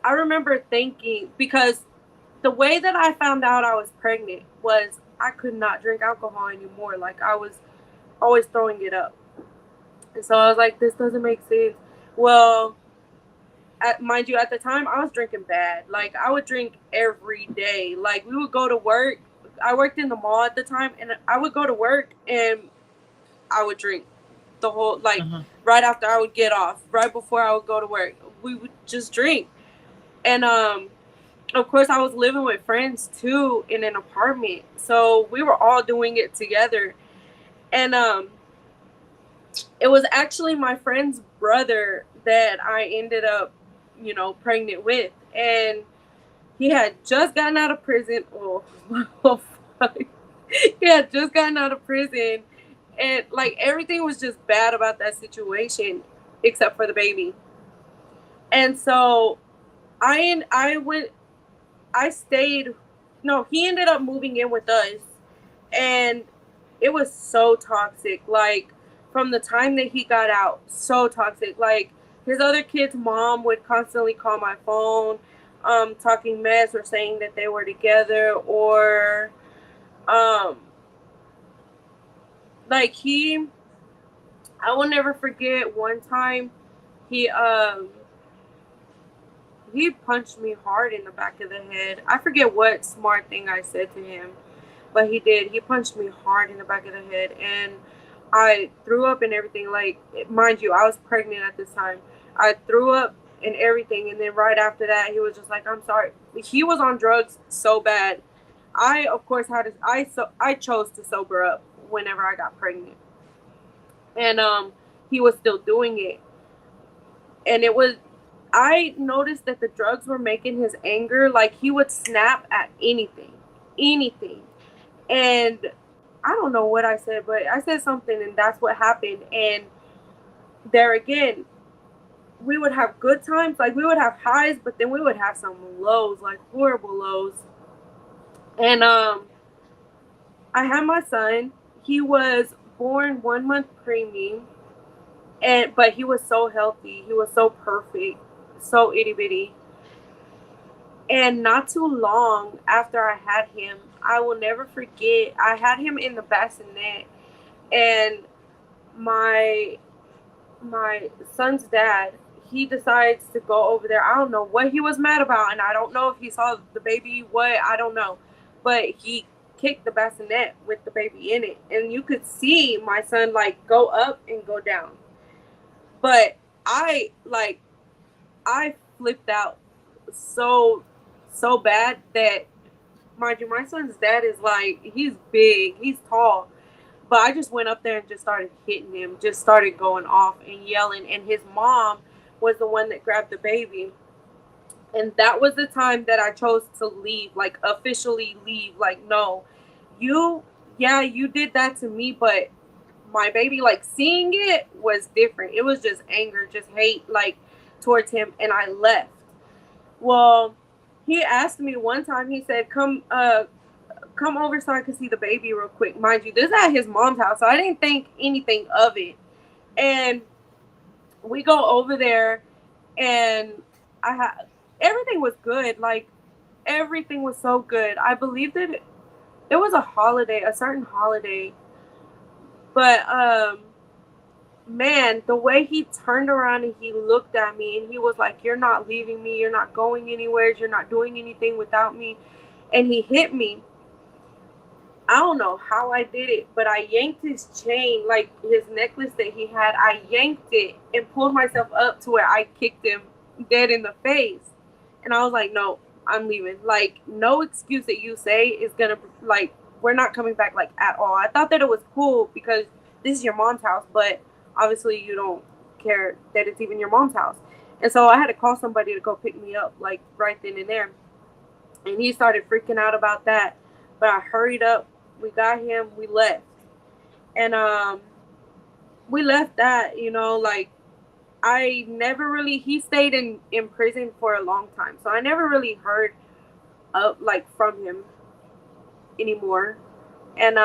I remember thinking, because the way that I found out I was pregnant was I could not drink alcohol anymore. Like, I was always throwing it up. And so I was like, this doesn't make sense. Well, mind you, at the time I was drinking bad. Like, I would drink every day. Like, we would go to work. I worked in the mall at the time, and I would go to work and I would drink the whole, like, Uh-huh. right after I would get off, right before I would go to work, we would just drink. And of course, I was living with friends too in an apartment, so we were all doing it together. And it was actually my friend's brother that I ended up, pregnant with, and he had just gotten out of prison. Oh, he had just gotten out of prison, and like everything was just bad about that situation, except for the baby. And so I went, I stayed. No, he ended up moving in with us, and it was so toxic. Like, from the time that he got out, so toxic. Like, his other kid's mom would constantly call my phone, talking mess or saying that they were together, or um, like I will never forget one time he um he punched me hard in the back of the head. I forget what smart thing I said to him, but he did. He punched me hard in the back of the head, and I threw up and everything. Like, mind you, I was pregnant at this time. I threw up and everything, and then right after that, he was just like, "I'm sorry." He was on drugs so bad. I, of course, I chose to sober up whenever I got pregnant, and he was still doing it, and it was. I noticed that the drugs were making his anger, like, he would snap at anything, anything. And I don't know what I said, but I said something, and that's what happened. And there again, we would have good times, like, we would have highs, but then we would have some lows, like horrible lows. And I had my son. He was born 1 month preemie, and but he was so healthy. He was so perfect, so itty bitty. And not too long after I had him, I will never forget. I had him in the bassinet, and my my son's dad, he decides to go over there. I don't know what he was mad about, and I don't know if he saw the baby, what, I don't know, but he kicked the bassinet with the baby in it, and you could see my son, like, go up and go down. But I flipped out so so bad that, mind you, my son's dad is, like, he's big, he's tall. But I just went up there and just started hitting him, just started going off and yelling. And his mom was the one that grabbed the baby. And that was the time that I chose to leave, like, officially leave. Like, no, you, yeah, you did that to me, but my baby, like, seeing it was different. It was just anger, just hate, like, towards him. And I left. Well, he asked me one time, he said, come over so I could see the baby real quick. Mind you, this is at his mom's house, so I didn't think anything of it. And we go over there, and I had everything was good. Like, everything was so good. I believe that it was a holiday, a certain holiday. But man, the way he turned around and he looked at me and he was like, "You're not leaving me. You're not going anywhere. You're not doing anything without me." And he hit me. I don't know how I did it, but I yanked his chain, like his necklace that he had. I yanked it and pulled myself up to where I kicked him dead in the face. And I was like, no, I'm leaving. Like, no excuse that you say is gonna, like, we're not coming back, like, at all. I thought that it was cool because this is your mom's house, but obviously you don't care that it's even your mom's house. And so I had to call somebody to go pick me up, like, right then and there. And he started freaking out about that. But I hurried up. We got him. We left. And we left that, like, I never really, he stayed in prison for a long time. So I never really heard of, like, from him anymore. And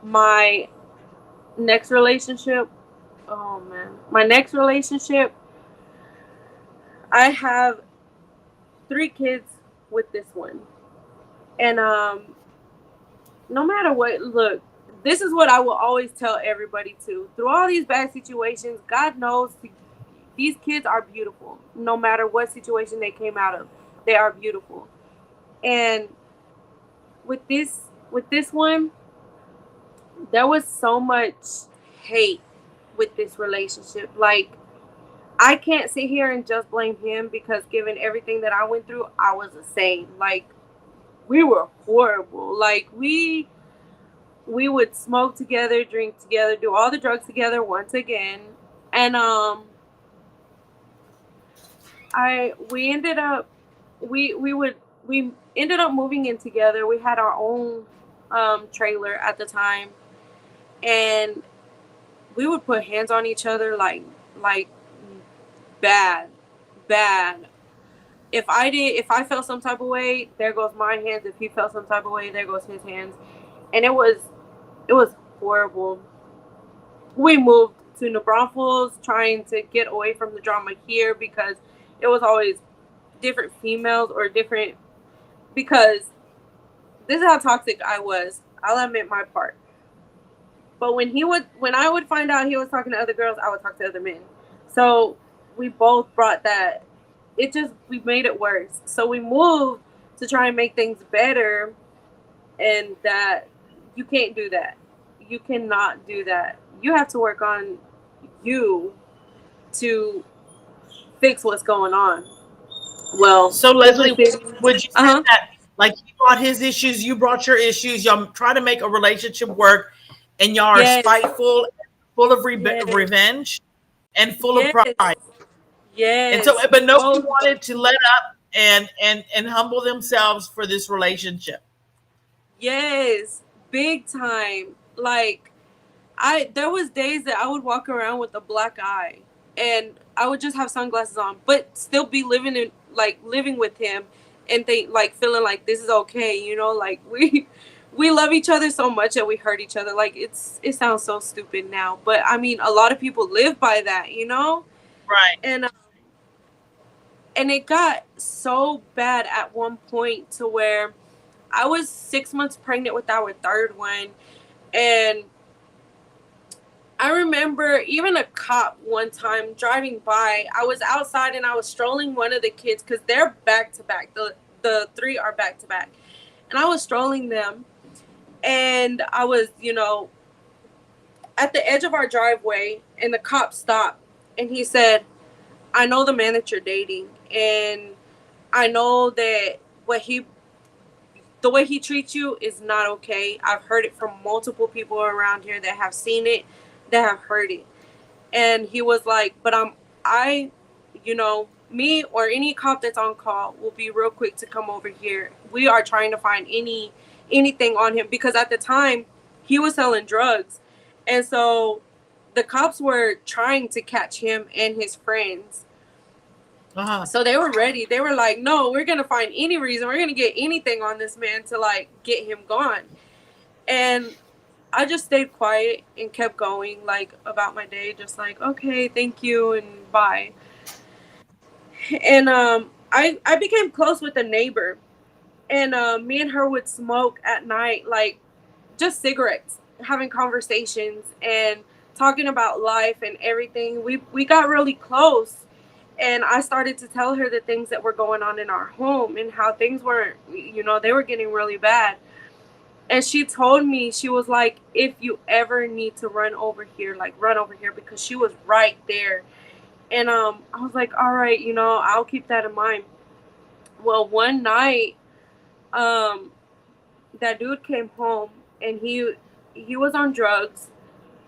my next relationship, oh man, my next relationship, I have 3 kids with this one. And no matter what, look, this is what I will always tell everybody too. Through all these bad situations, God knows these kids are beautiful. No matter what situation they came out of, they are beautiful. And with this one, there was so much hate with this relationship. Like, I can't sit here and just blame him because given everything that I went through, I was the same. Like, we were horrible. Like, we would smoke together, drink together, do all the drugs together once again. And I we ended up we ended up moving in together. We had our own trailer at the time, and we would put hands on each other like bad, bad. If I felt some type of way, there goes my hands. If he felt some type of way, there goes his hands. And it was horrible. We moved to New Braunfels trying to get away from the drama here because it was always different females or different, because this is how toxic I was. I'll admit my part. But when I would find out he was talking to other girls, I would talk to other men. So we both brought that. We made it worse. So we moved to try and make things better, and that you can't do that. You cannot do that. You have to work on you to fix what's going on. Well, So Leslie, would you say uh huh. that like he brought his issues, you brought your issues, y'all try to make a relationship work, and y'all are Yes, spiteful, full of yes, revenge, and full of yes, pride. And so, yes. but nobody Both of them. wanted to let up and humble themselves for this relationship. Yes, big time. Like, I there was days that I would walk around with a black eye, and I would just have sunglasses on, but still be living with him, and think, like, feeling like this is okay, like, we love each other so much that we hurt each other. Like, it sounds so stupid now, but I mean, a lot of people live by that. Right. And it got so bad at one point to where I was 6 months pregnant with our third one. And I remember even a cop one time driving by. I was outside and I was strolling one of the kids because they're back to back. The 3 are back to back. And I was strolling them, and I was, at the edge of our driveway, and the cop stopped, and he said, I know the man that you're dating, and I know that what he the way he treats you is not okay. I've heard it from multiple people around here that have seen it, that have heard it. And he was like, but me or any cop that's on call will be real quick to come over here. We are trying to find anything on him, because at the time he was selling drugs. And so the cops were trying to catch him and his friends. Uh-huh. So they were ready. They were like, no, we're going to find any reason. We're going to get anything on this man to, like, get him gone. And I just stayed quiet and kept going, like, about my day. Just like, okay, thank you, and bye. And I became close with a neighbor. And me and her would smoke at night, like, just cigarettes, having conversations and talking about life and everything. We got really close. And I started to tell her the things that were going on in our home and how things were, they were getting really bad. And she told me, she was like, if you ever need to run over here, like, run over here, because she was right there. And I was like, all right, I'll keep that in mind. Well, one night, um, that dude came home, and he was on drugs,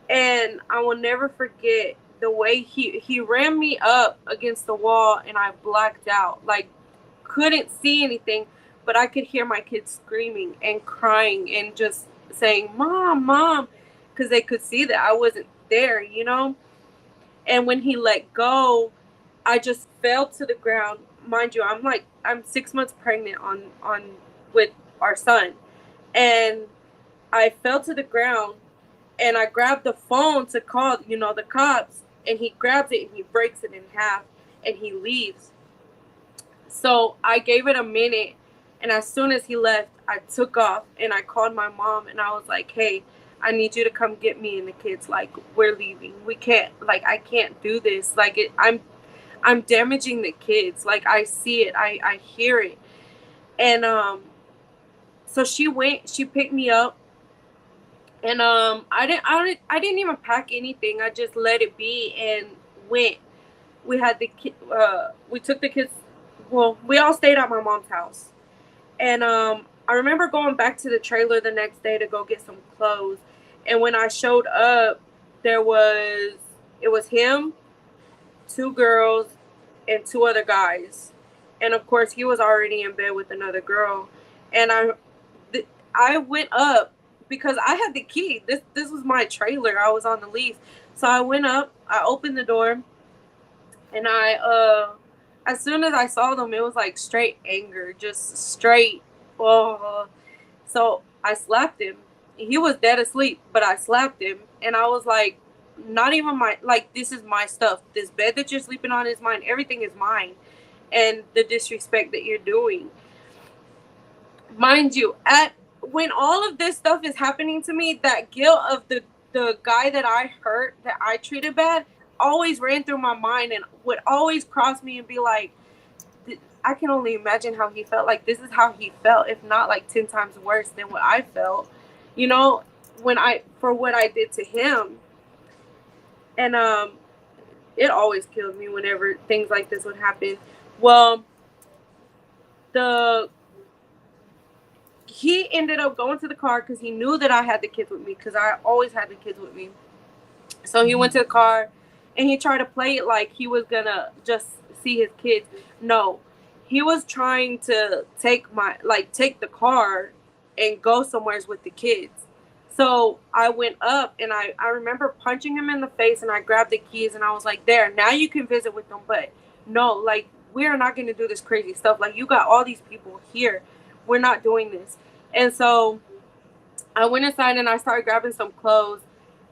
and I will never forget the way he ran me up against the wall, and I blacked out, like couldn't see anything, but I could hear my kids screaming and crying and just saying, "Mom, mom," because they could see that I wasn't there. And when he let go, I just fell to the ground. Mind you, I'm 6 months pregnant on with our son, and I fell to the ground, and I grabbed the phone to call, the cops, and he grabs it and he breaks it in half, and he leaves. So I gave it a minute, and as soon as he left, I took off and I called my mom, and I was like, "Hey, I need you to come get me and the kids. Like, we're leaving. We can't. Like, I can't do this. Like, I'm damaging the kids. Like, I see it. I hear it." And so she went. She picked me up, and I didn't even pack anything. I just let it be and went. We had the kid. We took the kids. Well, we all stayed at my mom's house. And I remember going back to the trailer the next day to go get some clothes. And when I showed up, there was it was him, two girls, and two other guys. And of course, he was already in bed with another girl. And I went up because I had the key. This was my trailer. I was on the lease. So I went up, I opened the door, and as soon as I saw them, it was like straight anger, just straight. Oh, so I slapped him. He was dead asleep, but I slapped him, and I was like, not even my, like, this is my stuff. This bed that you're sleeping on is mine. Everything is mine, and the disrespect that you're doing, mind you, at when all of this stuff is happening to me, that guilt of the guy that I hurt, that I treated bad, always ran through my mind and would always cross me and be like, I can only imagine how he felt. Like, this is how he felt, if not like 10 times worse than what I felt, you know, for what I did to him. And it always killed me whenever things like this would happen. Well, the he ended up going to the car because he knew that I had the kids with me, because I always had the kids with me. So he went to the car and he tried to play it like he was gonna just see his kids. No, he was trying to take the car and go somewheres with the kids. So I went up and I remember punching him in the face, and I grabbed the keys and I was like, "There, now you can visit with them, but no, like, we are not gonna do this crazy stuff. Like, you got all these people here. We're not doing this." And so I went inside and I started grabbing some clothes,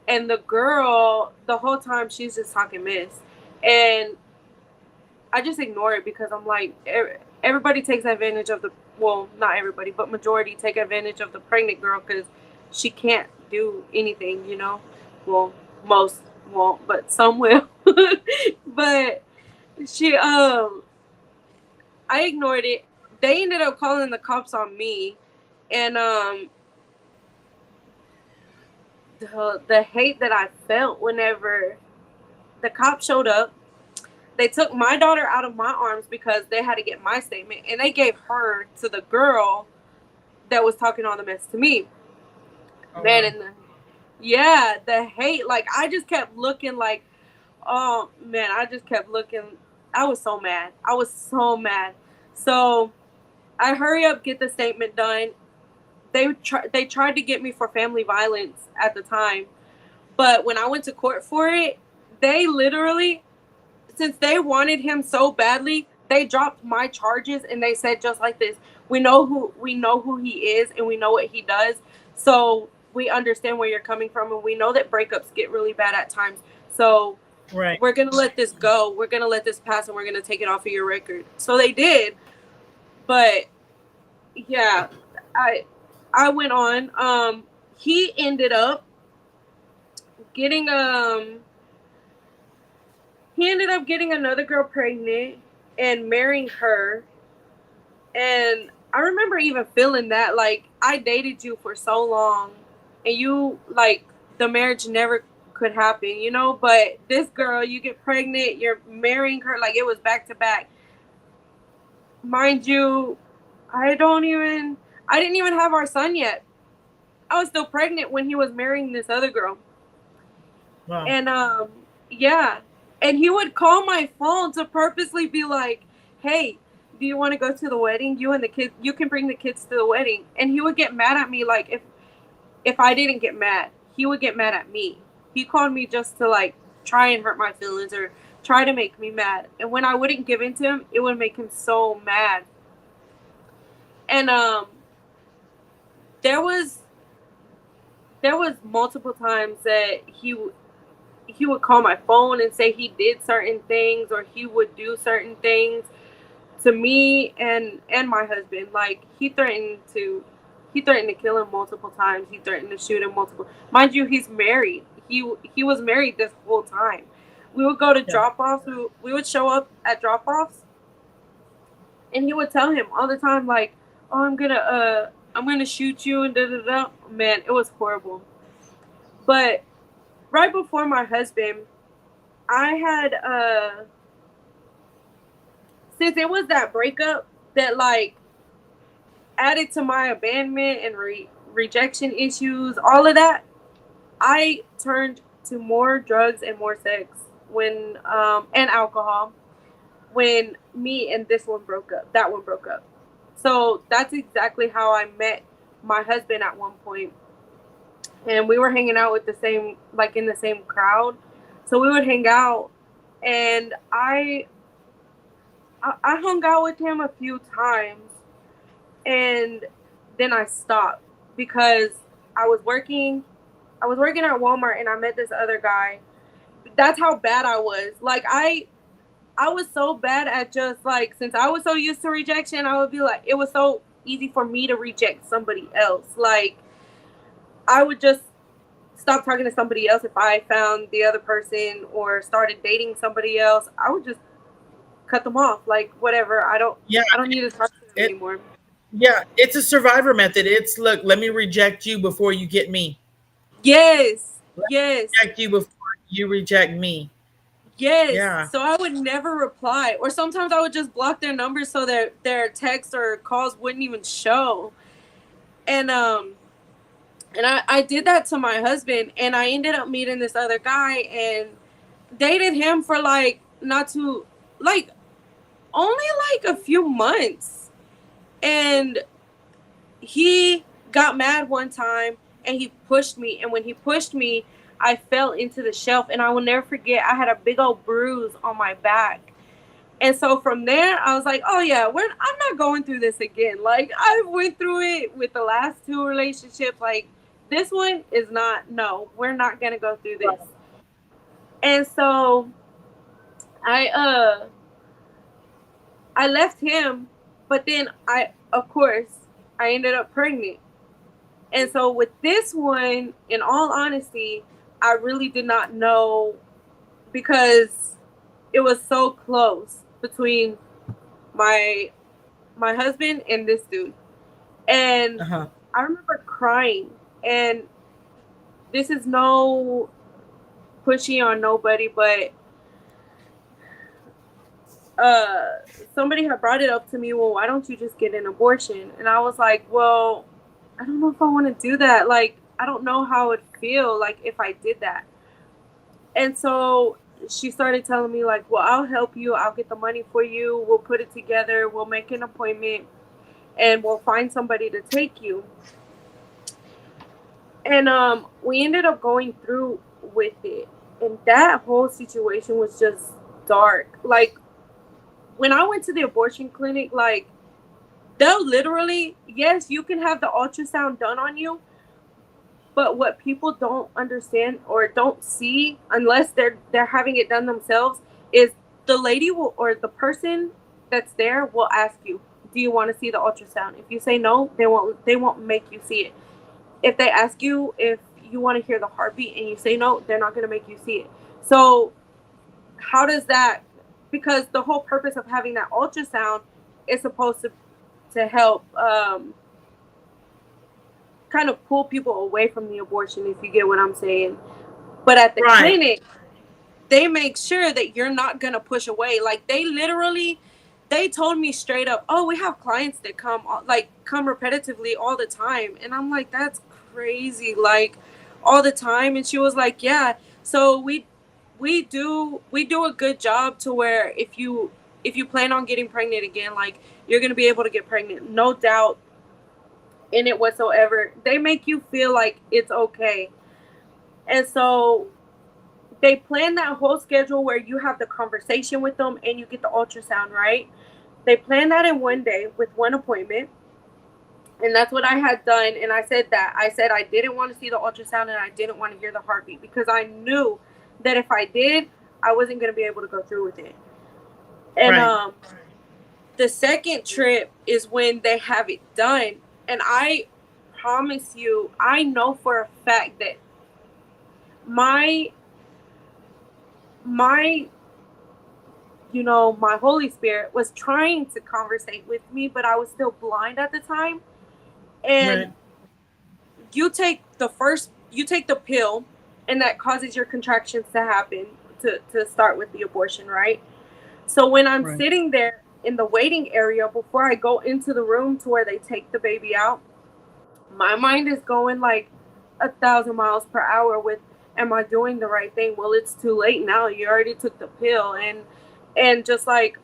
and the girl, the whole time, she's just talking mess. And I just ignore it because I'm like, everybody takes advantage of the, well, not everybody, but majority take advantage of the pregnant girl because she can't do anything. Well, most won't, but some will. But she, I ignored it. They ended up calling the cops on me. And the hate that I felt whenever the cops showed up, they took my daughter out of my arms because they had to get my statement, and they gave her to the girl that was talking all the mess to me. Oh, Man, wow. and the hate, like, I just kept looking like, oh man, I just kept looking. I was so mad. I was so mad. So I hurry up, get the statement done. They tried to get me for family violence at the time, but when I went to court for it, they literally, since they wanted him so badly, they dropped my charges, and they said just like this: we know who he is, and we know what he does. So we understand where you're coming from, and we know that breakups get really bad at times. So Right. we're gonna let this go. We're gonna let this pass, and we're gonna take it off of your record. So they did, but yeah, I I went on. He ended up getting he ended up getting another girl pregnant and marrying her. And I remember even feeling that, like, I dated you for so long, and you, like, the marriage never could happen, you know. But this girl, you get pregnant, you're marrying her, like it was back to back. Mind you, I didn't even have our son yet. I was still pregnant when he was marrying this other girl. Wow. And yeah. And he would call my phone to purposely be like, "Hey, do you want to go to the wedding? You and the kids, you can bring the kids to the wedding." And he would get mad at me, like if I didn't get mad, he would get mad at me. He called me just to like try and hurt my feelings or try to make me mad. And when I wouldn't give in to him, it would make him so mad. And there was multiple times that he would call my phone and say he did certain things or he would do certain things to me and my husband. Like he threatened to kill him multiple times. He threatened to shoot him multiple. Mind you, he's married. He was married this whole time. We would go to Yeah. drop offs. We would show up at drop offs, and he would tell him all the time like, "Oh, I'm gonna shoot you," and da da da. Man, it was horrible. But right before my husband, I had since it was that breakup that like added to my abandonment and rejection issues, all of that, I turned to more drugs and more sex when and alcohol when me and this one broke up. That one broke up. So that's exactly how I met my husband at one point. And we were hanging out with the same, like in the same crowd. So we would hang out, and I hung out with him a few times, and then I stopped because I was working. I was working at Walmart, and I met this other guy. That's how bad I was. Like I was so bad at just like, since I was so used to rejection, I would be like, it was so easy for me to reject somebody else. Like I would just stop talking to somebody else if I found the other person or started dating somebody else. I would just cut them off. Like whatever. Yeah. I don't need to talk to them It anymore. yeah, it's a survivor method. It's look, let me reject you before you get me. Yes. Let Yes. me reject you before you reject me. Yes. Yeah. So I would never reply. Or sometimes I would just block their numbers so that their texts or calls wouldn't even show. And I did that to my husband, and I ended up meeting this other guy and dated him for like not too like only like a few months. And he got mad one time and he pushed me, and when he pushed me, I fell into the shelf, and I will never forget, I had a big old bruise on my back. And so from there, I was like, "Oh yeah, I'm not going through this again. Like I went through it with the last two relationships. Like this one is not. No, we're not gonna go through this." And so I I left him, but then of course I ended up pregnant. And so with this one, in all honesty, I really did not know because it was so close between my husband and this dude. And Uh-huh. I remember crying, and this is no pushy on nobody, but uh somebody had brought it up to me, "Well, why don't you just get an abortion?" And I was like, "Well, I don't know if I want to do that. Like I don't know how it would feel like if I did that." And so she started telling me like, "Well, I'll help you. I'll get the money for you. We'll put it together. We'll make an appointment, and we'll find somebody to take you." And we ended up going through with it. And that whole situation was just dark. Like when I went to the abortion clinic, like they'll literally, yes, you can have the ultrasound done on you, but what people don't understand or don't see unless they're having it done themselves is the lady will, or the person that's there will ask you, "Do you want to see the ultrasound?" If you say no, they won't make you see it. If they ask you if you want to hear the heartbeat and you say no, they're not going to make you see it. So how does that, because the whole purpose of having that ultrasound is supposed to help kind of pull people away from the abortion, if you get what I'm saying. But at the Right. clinic, they make sure that you're not going to push away. Like, they told me straight up, oh, we have clients that come repetitively all the time. And I'm like, that's crazy. Like, all the time. And she was like, yeah. So we do a good job to where if you plan on getting pregnant again, like, you're going to be able to get pregnant, no doubt in it whatsoever. They make you feel like it's okay. And so they plan that whole schedule where you have the conversation with them and you get the ultrasound, right? They plan that in one day with one appointment. And that's what I had done. And I said that. I said I didn't want to see the ultrasound and I didn't want to hear the heartbeat because I knew that if I did, I wasn't going to be able to go through with it. And Right. the second trip is when they have it done. And I promise you, I know for a fact that my my my Holy Spirit was trying to conversate with me, but I was still blind at the time. And Right. you take the pill, and that causes your contractions to happen to start with the abortion, right? So when I'm Right. sitting there in the waiting area before I go into the room to where they take the baby out, my mind is going like 1,000 miles per hour with, am I doing the right thing? Well, it's too late now. You already took the pill. And just like,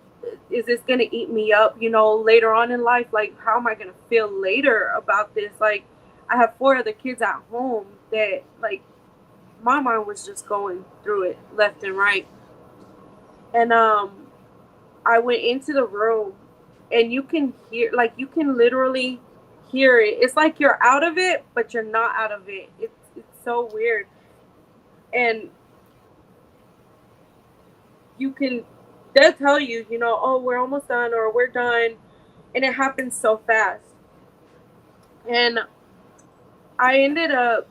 is this going to eat me up, later on in life? Like, how am I going to feel later about this? Like, I have 4 other kids at home that, like, my mind was just going through it left and right. And I went into the room, and you can hear, like, you can literally hear it. It's like you're out of it, but you're not out of it. It's so weird. And you can they'll tell you, oh, we're almost done or we're done, and it happens so fast. And I ended up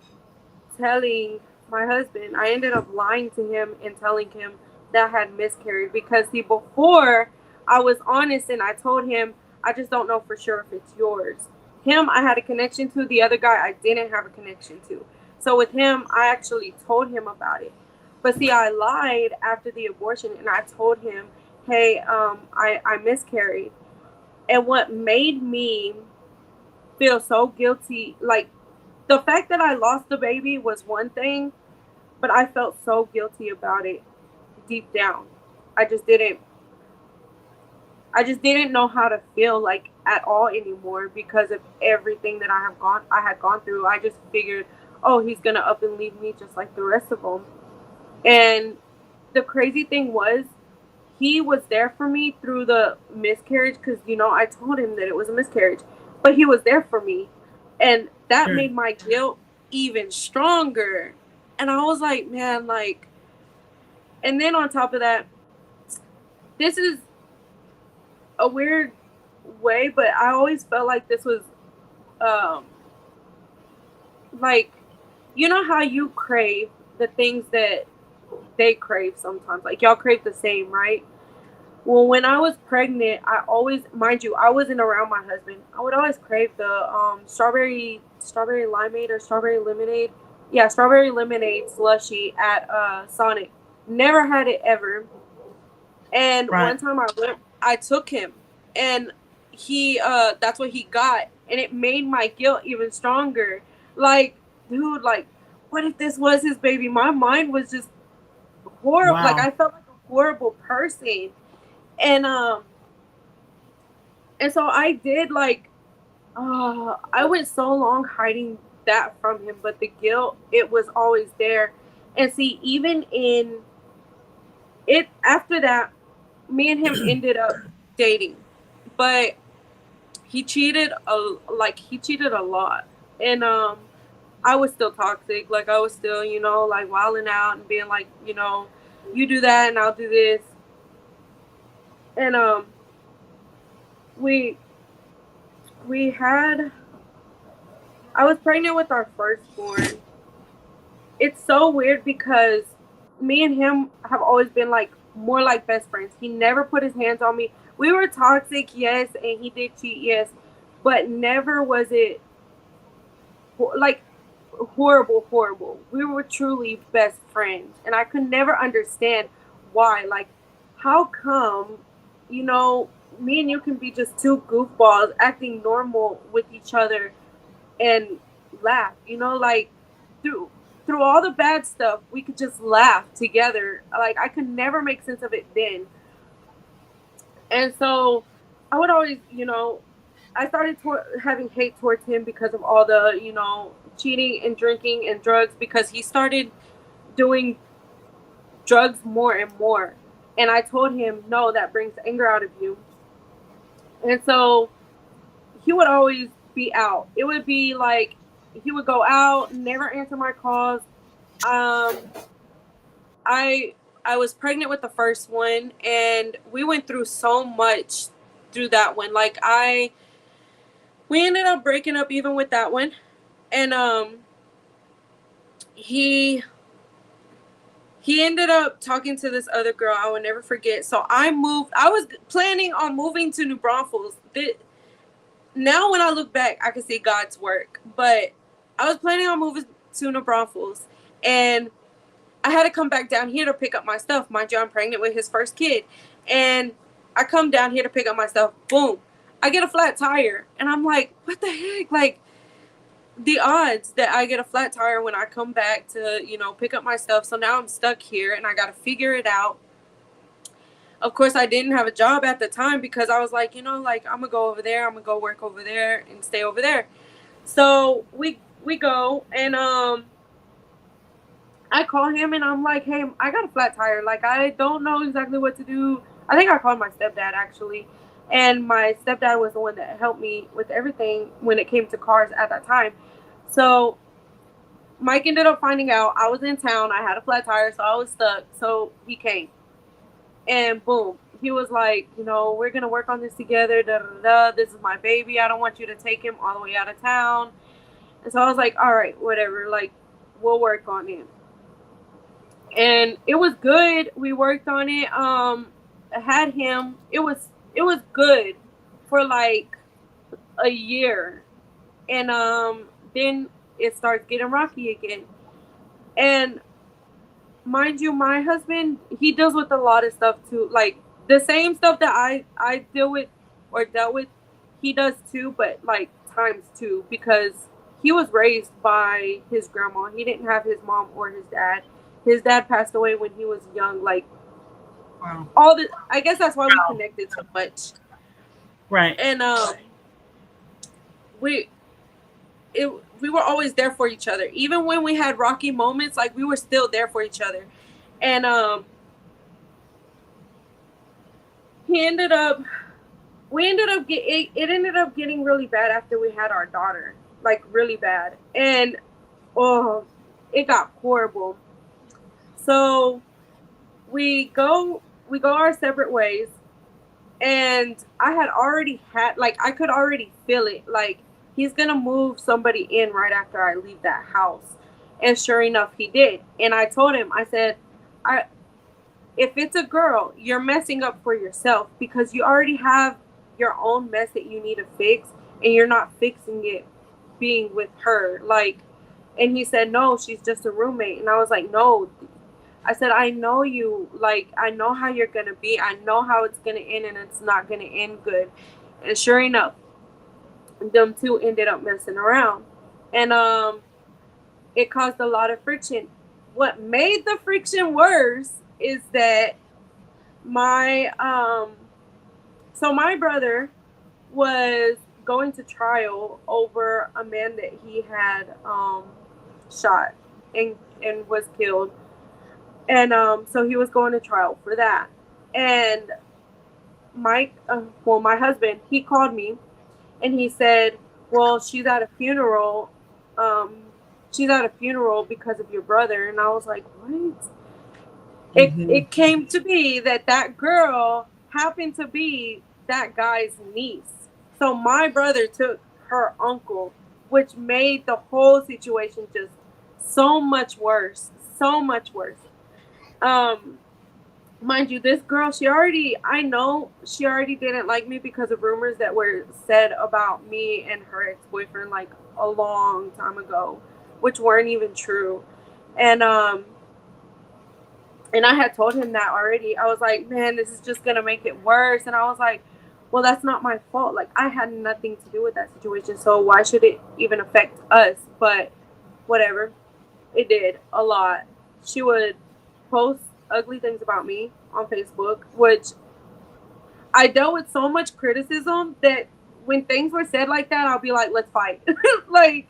telling my husband, I ended up lying to him and telling him that I had miscarried because, see, before I was honest and I told him, I just don't know for sure if it's yours. Him, I had a connection to. The other guy, I didn't have a connection to. So with him, I actually told him about it. But see, I lied after the abortion and I told him, hey, I miscarried. And what made me feel so guilty, like, the fact that I lost the baby was one thing, but I felt so guilty about it deep down. I just didn't I just didn't know how to feel like at all anymore because of everything that I had gone through. I just figured, oh, he's going to up and leave me just like the rest of them. And the crazy thing was, he was there for me through the miscarriage because, I told him that it was a miscarriage, but he was there for me. And that Sure. made my guilt even stronger. And I was like, man, like, and then on top of that, this is a weird way, but I always felt like this was, um, like, how you crave the things that they crave sometimes? Like, y'all crave the same, right? Well, when I was pregnant, I always, mind you, I wasn't around my husband. I would always crave the strawberry limeade or strawberry lemonade. Yeah, strawberry lemonade slushy at Sonic. Never had it ever. And Right. one time I took him, and he that's what he got, and it made my guilt even stronger. Like, dude, like, what if this was his baby? My mind was just horrible. Like, Wow. I felt like a horrible person. And so I did, like, I went so long hiding that from him, but the guilt, it was always there. And see, even in it, after that, me and him ended up dating, but he cheated a lot. And I was still toxic. Like, I was still, like, wilding out and being like, you do that and I'll do this. And we we had I was pregnant with our firstborn. It's so weird because me and him have always been like more like best friends. He never put his hands on me. We were toxic, yes, and he did cheat, yes, but never was it like, horrible, horrible. We were truly best friends, and I could never understand why. Like, how come, you know, me and you can be just two goofballs acting normal with each other and laugh, you know, like through through all the bad stuff, we could just laugh together. Like, I could never make sense of it then. And so I would always, you know, I started having hate towards him because of all the, you know, cheating and drinking and drugs, because he started doing drugs more and more. And I told him, no, that brings anger out of you. And so he would always be out. It would be like he would go out, never answer my calls. Um, I I was pregnant with the first one, and we went through so much through that one. Like, I we ended up breaking up even with that one, and he he ended up talking to this other girl I would never forget. So I moved. I was planning on moving to New Braunfels. Now when I look back, I can see God's work. But I was planning on moving to New Braunfels, and I had to come back down here to pick up my stuff. Mind you, I'm pregnant with his first kid, and I come down here to pick up my stuff. Boom, I get a flat tire, and I'm like, what the heck? Like, the odds that I get a flat tire when I come back to, you know, pick up my stuff. So now I'm stuck here, and I got to figure it out. Of course, I didn't have a job at the time because I was like, you know, like, I'm gonna go over there, I'm gonna go work over there and stay over there. So we go, and I call him, and I'm like, hey, I got a flat tire. Like, I don't know exactly what to do. I think I called my stepdad, actually. And my stepdad was the one that helped me with everything when it came to cars at that time. So Mike ended up finding out I was in town. I had a flat tire, so I was stuck. So he came. And boom, he was like, you know, we're going to work on this together. Da, da, da. This is my baby. I don't want you to take him all the way out of town. And so I was like, all right, whatever. Like, we'll work on it. And it was good. We worked on it. I had him. It was good for like a year, and then it starts getting rocky again. And mind you, my husband, he deals with a lot of stuff too, like the same stuff that I deal with or dealt with, he does too, but like times two, because he was raised by his grandma. He didn't have his mom or his dad. His dad passed away when he was young. Like, Wow. all the, I guess that's why we connected so much. Right. And we it we were always there for each other, even when we had rocky moments. Like, we were still there for each other. And he ended up we ended up it ended up getting really bad after we had our daughter, like really bad. And oh, it got horrible. So we go our separate ways, and I had already had, like, I could already feel it, like, he's gonna move somebody in right after I leave that house. And sure enough, he did. And I told him, I said, I if it's a girl, you're messing up for yourself, because you already have your own mess that you need to fix, and you're not fixing it being with her. Like, and he said, no, she's just a roommate. And I was like, no. I said, I know you. Like, I know how you're going to be. I know how it's going to end, and it's not going to end good. And sure enough, them two ended up messing around. And it caused a lot of friction. What made the friction worse is that my my brother was going to trial over a man that he had shot and was killed. And so he was going to trial for that. And my husband, he called me, and he said, well, she's at a funeral. She's at a funeral because of your brother. And I was like, what? It came to be that girl happened to be that guy's niece. So my brother took her uncle, which made the whole situation just so much worse. So much worse. Mind you, this girl, I know she already didn't like me because of rumors that were said about me and her ex-boyfriend like a long time ago. which weren't even true. And and I had told him that already. I was like, man, this is just gonna make it worse. And I was like, well, that's not my fault. Like, I had nothing to do with that situation, so why should it even affect us? But whatever, it did a lot. She would post ugly things about me on Facebook, which I dealt with so much criticism that when things were said like that, I'll be like, let's fight. Like,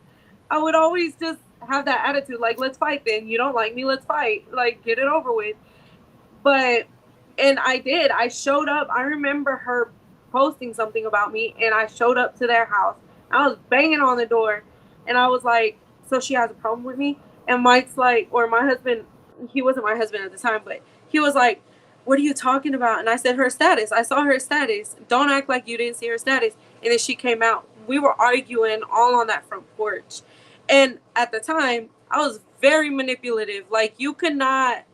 I would always just have that attitude, like, let's fight then. You don't like me, let's fight. Like, get it over with. But, and I did. I showed up. I remember her posting something about me, and I showed up to their house. I was banging on the door, and I was like, so she has a problem with me? And Mike's like, or my husband, he wasn't my husband at the time, but he was like, what are you talking about? And I said, her status. I saw her status. Don't act like you didn't see her status. And then she came out. We were arguing all on that front porch. And at the time, I was very manipulative. Like, you could not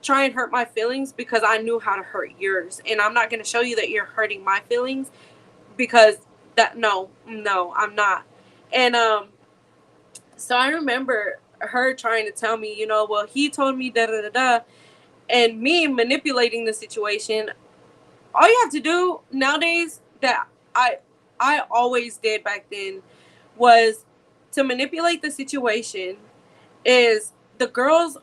try and hurt my feelings because I knew how to hurt yours. And I'm not going to show you that you're hurting my feelings because no, I'm not. And so I remember her trying to tell me, well, he told me da da da da, and me manipulating the situation. All you have to do nowadays, that I always did back then, was to manipulate the situation. Is the girls,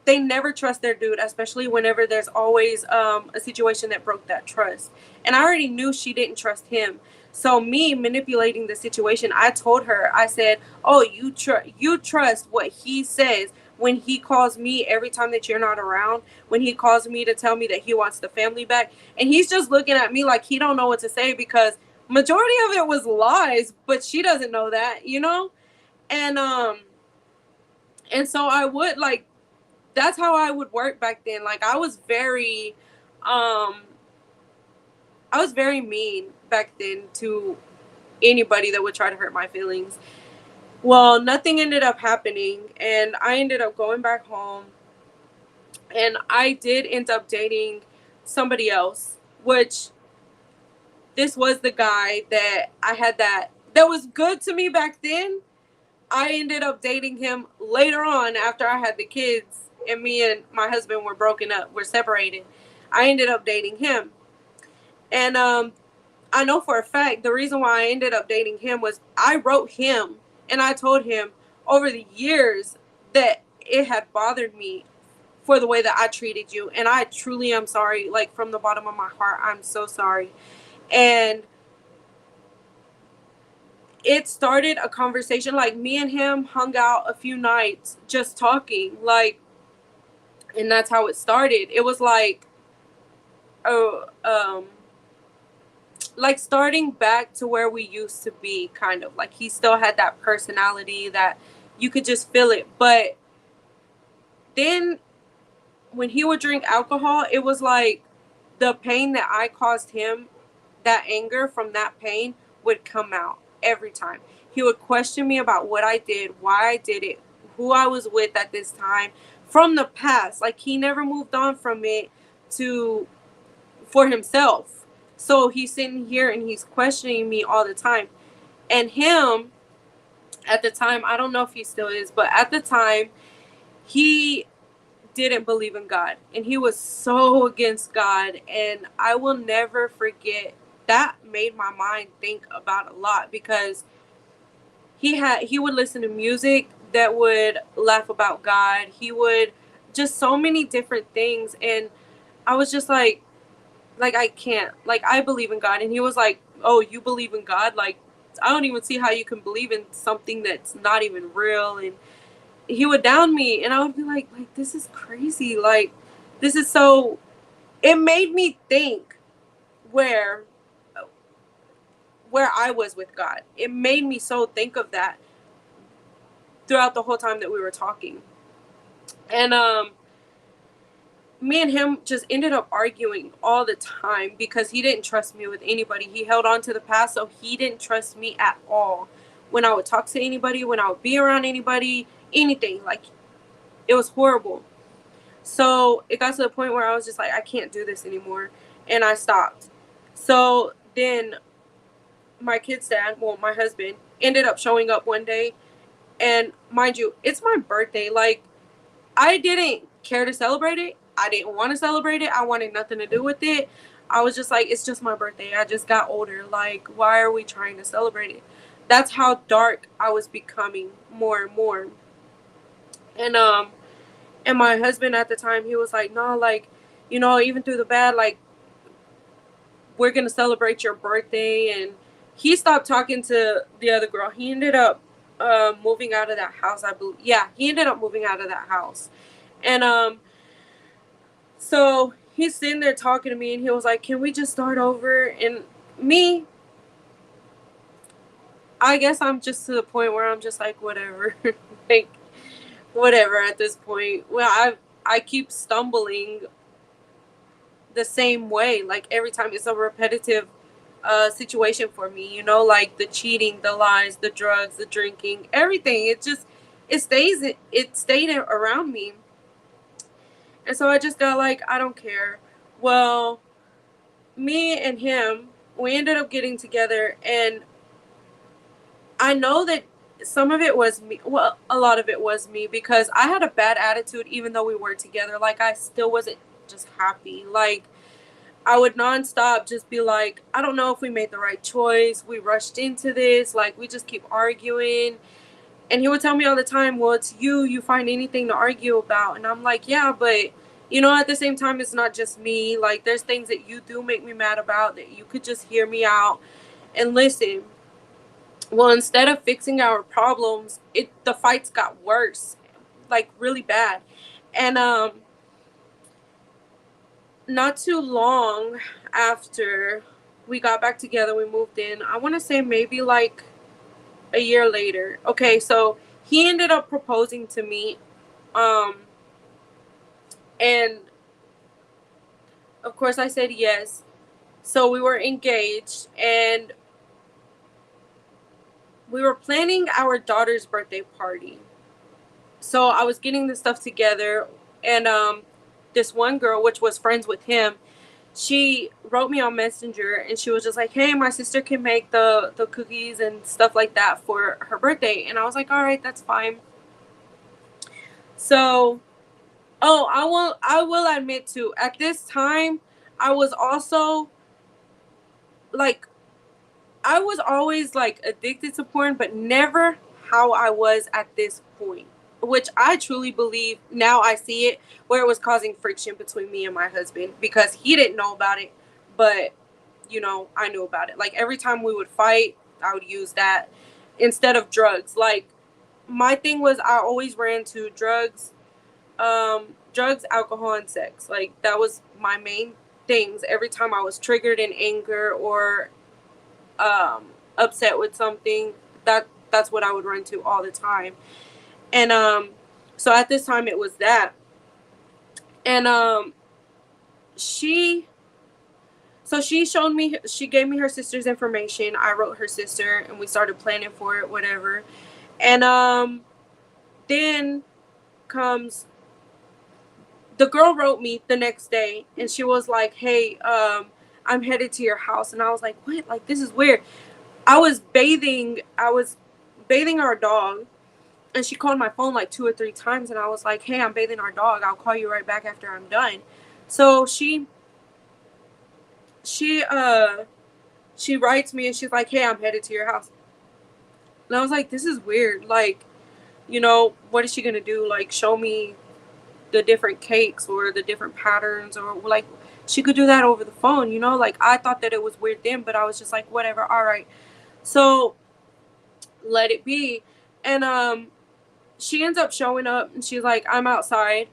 they never trust their dude, especially whenever there's always a situation that broke that trust. And I already knew she didn't trust him. So me manipulating the situation, I told her, I said, oh, you trust what he says when he calls me every time that you're not around, when he calls me to tell me that he wants the family back. And he's just looking at me like he don't know what to say, because majority of it was lies, but she doesn't know that, And so I would, like, that's how I would work back then. Like, I was very mean back then to anybody that would try to hurt my feelings. Well, nothing ended up happening, and I ended up going back home, and I did end up dating somebody else, which this was the guy that I had that was good to me back then. I ended up dating him later on after I had the kids, and me and my husband were broken up. We're separated. I ended up dating him. And I know for a fact the reason why I ended up dating him was I wrote him and I told him over the years that it had bothered me for the way that I treated you. And I truly am sorry. Like, from the bottom of my heart, I'm so sorry. And it started a conversation. Like, me and him hung out a few nights just talking, like, and that's how it started. It was like, like starting back to where we used to be, kind of. Like, he still had that personality that you could just feel it. But then when he would drink alcohol, it was like the pain that I caused him, that anger from that pain would come out every time. He would question me about what I did, why I did it, who I was with at this time, from the past. Like, he never moved on from it for himself. So he's sitting here and he's questioning me all the time. And him, at the time, I don't know if he still is, but at the time, he didn't believe in God. And he was so against God. And I will never forget, that made my mind think about a lot, because he would listen to music that would laugh about God. He would just so many different things. And I was just like, I can't. Like, I believe in God. And he was like, oh, you believe in God? Like, I don't even see how you can believe in something that's not even real. And he would down me, and I would be like, this is crazy. Like, this is so, it made me think where I was with God. It made me so think of that throughout the whole time that we were talking. And me and him just ended up arguing all the time because he didn't trust me with anybody. He held on to the past, so he didn't trust me at all. When I would talk to anybody, when I would be around anybody, anything. Like, it was horrible. So it got to the point where I was just like, I can't do this anymore. And I stopped. So then my kid's dad, well, my husband, ended up showing up one day. And mind you, it's my birthday. Like, I didn't care to celebrate it. I didn't want to celebrate it. I wanted nothing to do with it. I was just like, it's just my birthday. I just got older. Like, why are we trying to celebrate it? That's how dark I was becoming more and more. And and my husband at the time, he was like, no, like, even through the bad, like, we're gonna celebrate your birthday. And he stopped talking to the other girl. He ended up moving out of that house, I believe. Yeah, he ended up moving out of that house. And so he's sitting there talking to me, and he was like, can we just start over? And me, I guess I'm just to the point where I'm just like, whatever. Like, whatever at this point. Well, I keep stumbling the same way. Like, every time it's a repetitive situation for me, like the cheating, the lies, the drugs, the drinking, everything. It stayed around me. And so I just got like, I don't care. Well, me and him, we ended up getting together, and I know that some of it was me. Well, a lot of it was me, because I had a bad attitude even though we were together. Like, I still wasn't just happy. Like, I would nonstop just be like, I don't know if we made the right choice. We rushed into this. Like, we just keep arguing. And he would tell me all the time, well, it's you. You find anything to argue about. And I'm like, yeah, but, at the same time, it's not just me. Like, there's things that you do make me mad about that you could just hear me out and listen. Well, instead of fixing our problems, the fights got worse, like, really bad. And not too long after we got back together, we moved in. I want to say maybe like a year later. Okay, so he ended up proposing to me, and of course I said yes. So we were engaged, and we were planning our daughter's birthday party. So I was getting this stuff together, and this one girl, which was friends with him, she wrote me on Messenger, and she was just like, hey, my sister can make the cookies and stuff like that for her birthday. And I was like, all right, that's fine. So, I will admit too, at this time, I was also like, I was always like addicted to porn, but never how I was at this point, which I truly believe now I see it, where it was causing friction between me and my husband, because he didn't know about it, but I knew about it. Like, every time we would fight, I would use that instead of drugs. Like, my thing was, I always ran to drugs, alcohol, and sex. Like, that was my main things. Every time I was triggered in anger or upset with something, that's what I would run to all the time. And so at this time it was that. And she gave me her sister's information. I wrote her sister, and we started planning for it, whatever. And then comes the girl wrote me the next day, and she was like, hey, I'm headed to your house. And I was like, what? Like, this is weird. I was bathing our dog, and she called my phone like 2 or 3 times, and I was like, hey, I'm bathing our dog. I'll call you right back after I'm done. So she writes me, and she's like, hey, I'm headed to your house. And I was like, this is weird. Like, what is she gonna do? Like, show me the different cakes or the different patterns, or like, she could do that over the phone, like, I thought that it was weird then, but I was just like, whatever, all right. So let it be. And she ends up showing up, and she's like, I'm outside.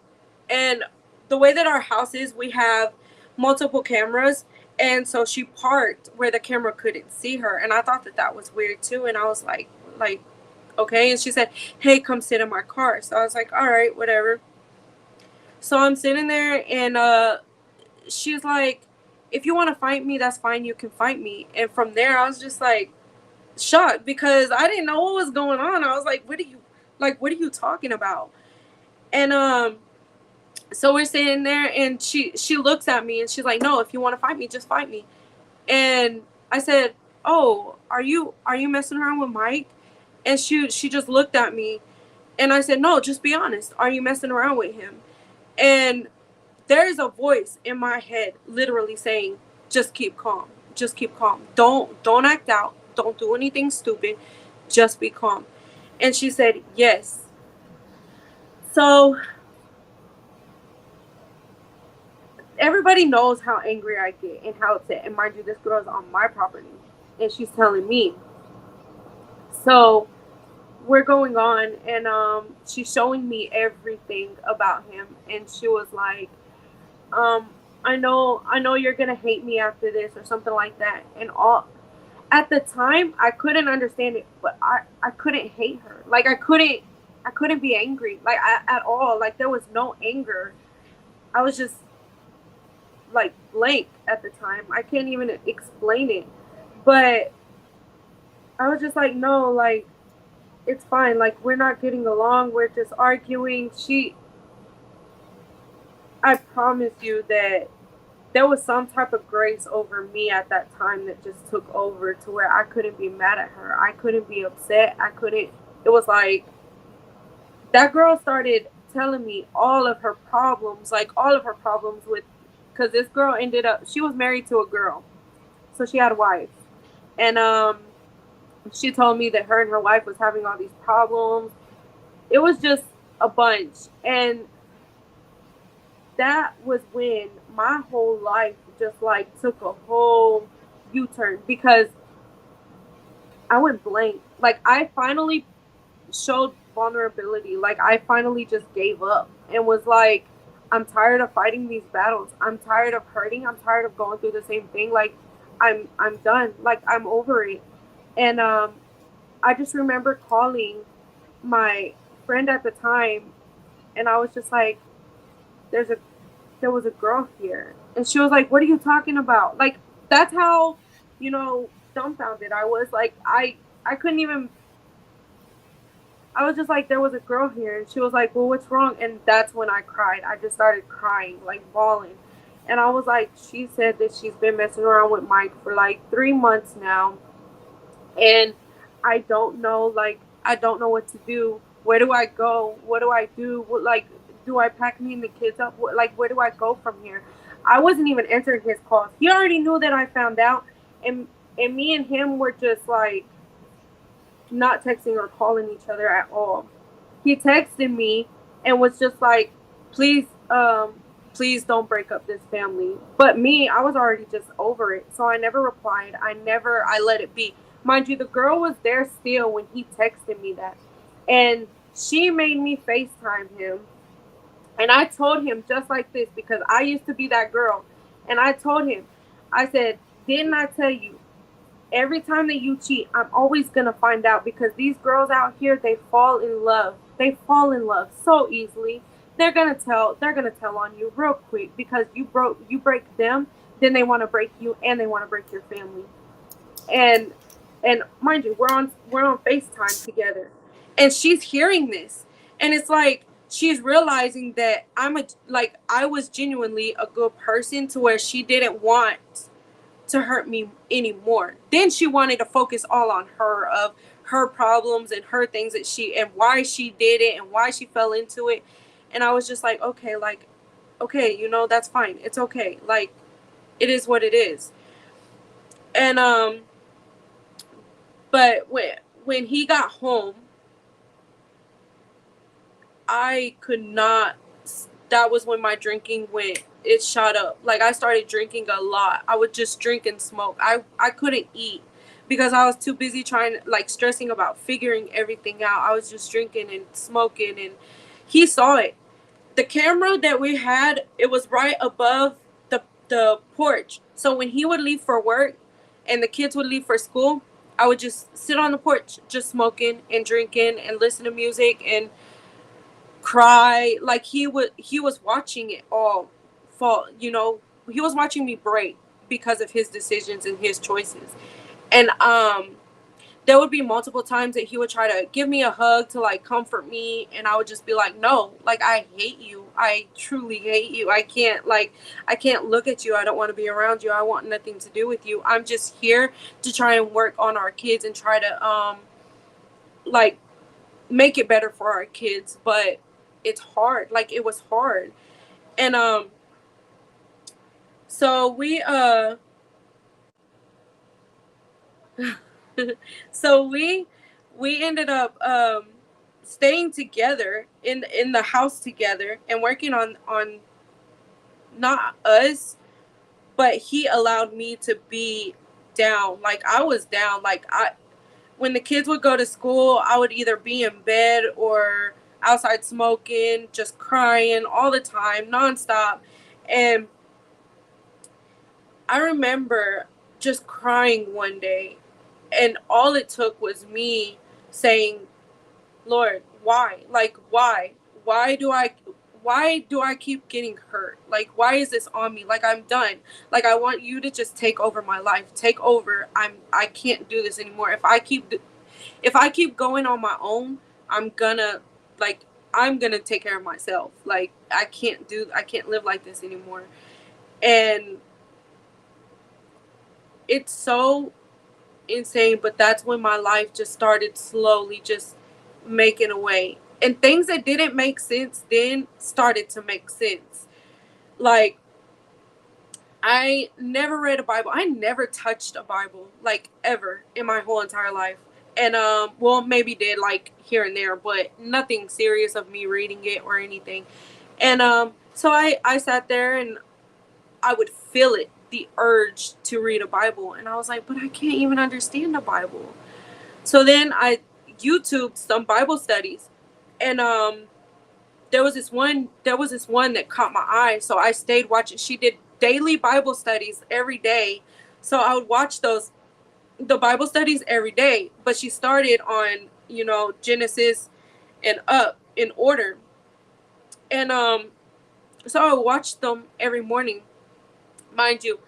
And the way that our house is, we have multiple cameras, and so she parked where the camera couldn't see her, and I thought that was weird too. And I was like, okay. And she said, hey, come sit in my car. So I was like, all right, whatever. So I'm sitting there, and she's like, if you want to fight me, that's fine, you can fight me. And from there, I was just like shocked, because I didn't know what was going on. I was like, what are you talking about? And so we're sitting there, and she looks at me, and she's like, no, if you want to fight me, just fight me. And I said, oh, are you messing around with Mike? And she just looked at me, and I said, no, just be honest. Are you messing around with him? And there's a voice in my head literally saying, just keep calm. Just keep calm. Don't act out. Don't do anything stupid. Just be calm. And she said, yes. So everybody knows how angry I get and how upset. And mind you, this girl's on my property and she's telling me. So we're going on, and she's showing me everything about him, and she was like, um, I know you're gonna hate me after this or something like that. And all at the time I couldn't understand it, but I couldn't hate her. Like I couldn't be angry like at all. Like there was no anger. I was just like blank at the time. I can't even explain it. But I was just like, no, like it's fine. Like we're not getting along. We're just arguing. I promise you that there was some type of grace over me at that time that just took over to where I couldn't be mad at her. I couldn't be upset. I couldn't. It was like that girl started telling me all of her problems, like all of her problems with, because this girl ended up, she was married to a girl. So she had a wife. And she told me that her and her wife was having all these problems. It was just a bunch. And that was when my whole life just like took a whole U-turn because I went blank. Like I finally showed vulnerability. Like I finally just gave up and was like, I'm tired of fighting these battles. I'm tired of hurting. I'm tired of going through the same thing. Like I'm done. Like I'm over it. And I just remember calling my friend at the time, and I was just like, there's a there was a girl here. And she was like, what are you talking about? Like, that's how, dumbfounded I was. Like, I couldn't even, I was just like, there was a girl here. And she was like, well, what's wrong? And that's when I cried. I just started crying, like bawling. And I was like, she said that she's been messing around with Mike for like 3 months now. And I don't know what to do. Where do I go? What do I do? What, like, do I pack me and the kids up? What, like, where do I go from here? I wasn't even answering his calls. He already knew that I found out, and me and him were just like not texting or calling each other at all. He texted me and was just like, please, please don't break up this family. But me, I was already just over it. So I never replied. I let it be. Mind you, the girl was there still when he texted me that. And she made me FaceTime him. And I told him just like this because I used to be that girl. And I told him, I said, didn't I tell you every time that you cheat, I'm always gonna find out because these girls out here, they fall in love. They fall in love so easily. They're gonna tell on you real quick because you break them, then they wanna break you and they wanna break your family. And mind you, we're on FaceTime together. And she's hearing this. And it's like she's realizing that I was genuinely a good person to where she didn't want to hurt me anymore. Then she wanted to focus all on her of her problems and her things that she and why she did it and why she fell into it. And I was just like, okay, that's fine. It's okay. Like it is what it is. And but when he got home, I could not. That was when my drinking went. It shot up. Like I started drinking a lot. I would just drink and smoke. I couldn't eat because I was too busy trying, like, stressing about figuring everything out. I was just drinking and smoking, and he saw it. The camera that we had, it was right above the porch. So when he would leave for work and the kids would leave for school, I would just sit on the porch, just smoking and drinking and listen to music and cry. Like he was watching it all fall. He was watching me break because of his decisions and his choices. And there would be multiple times that he would try to give me a hug to like comfort me, and I would just be like, no, like I hate you. I truly hate you. I can't look at you. I don't want to be around you. I want nothing to do with you. I'm just here to try and work on our kids and try to like make it better for our kids, but it's hard. Like it was hard. And so so we ended up staying together in the house together and working on not us, but he allowed me to be down. Like I was down. Like I when the kids would go to school, I would either be in bed or outside smoking, just crying all the time, nonstop. And I remember just crying one day, and all it took was me saying, Lord, why? Like, why? Why do I why do I keep getting hurt? Like, why is this on me? Like, I'm done. Like, I want you to just take over my life. Take over. I can't do this anymore. If I keep going on my own, I'm gonna like I'm gonna take care of myself. Like, I can't live like this anymore. And it's so insane, but that's when my life just started slowly just making a way. And things that didn't make sense then started to make sense. Like, I never read a Bible. I never touched a Bible, like, ever in my whole entire life. And well, maybe did, like, here and there, but nothing serious of me reading it or anything. And so I sat there and I would feel it, the urge to read a Bible, and I was like, but I can't even understand the Bible. So then I YouTubed some Bible studies, and there was this one that caught my eye, so I stayed watching. She did daily Bible studies every day, so I would watch the Bible studies every day. But she started on, Genesis and up in order, and so I would watch them every morning. Mind you,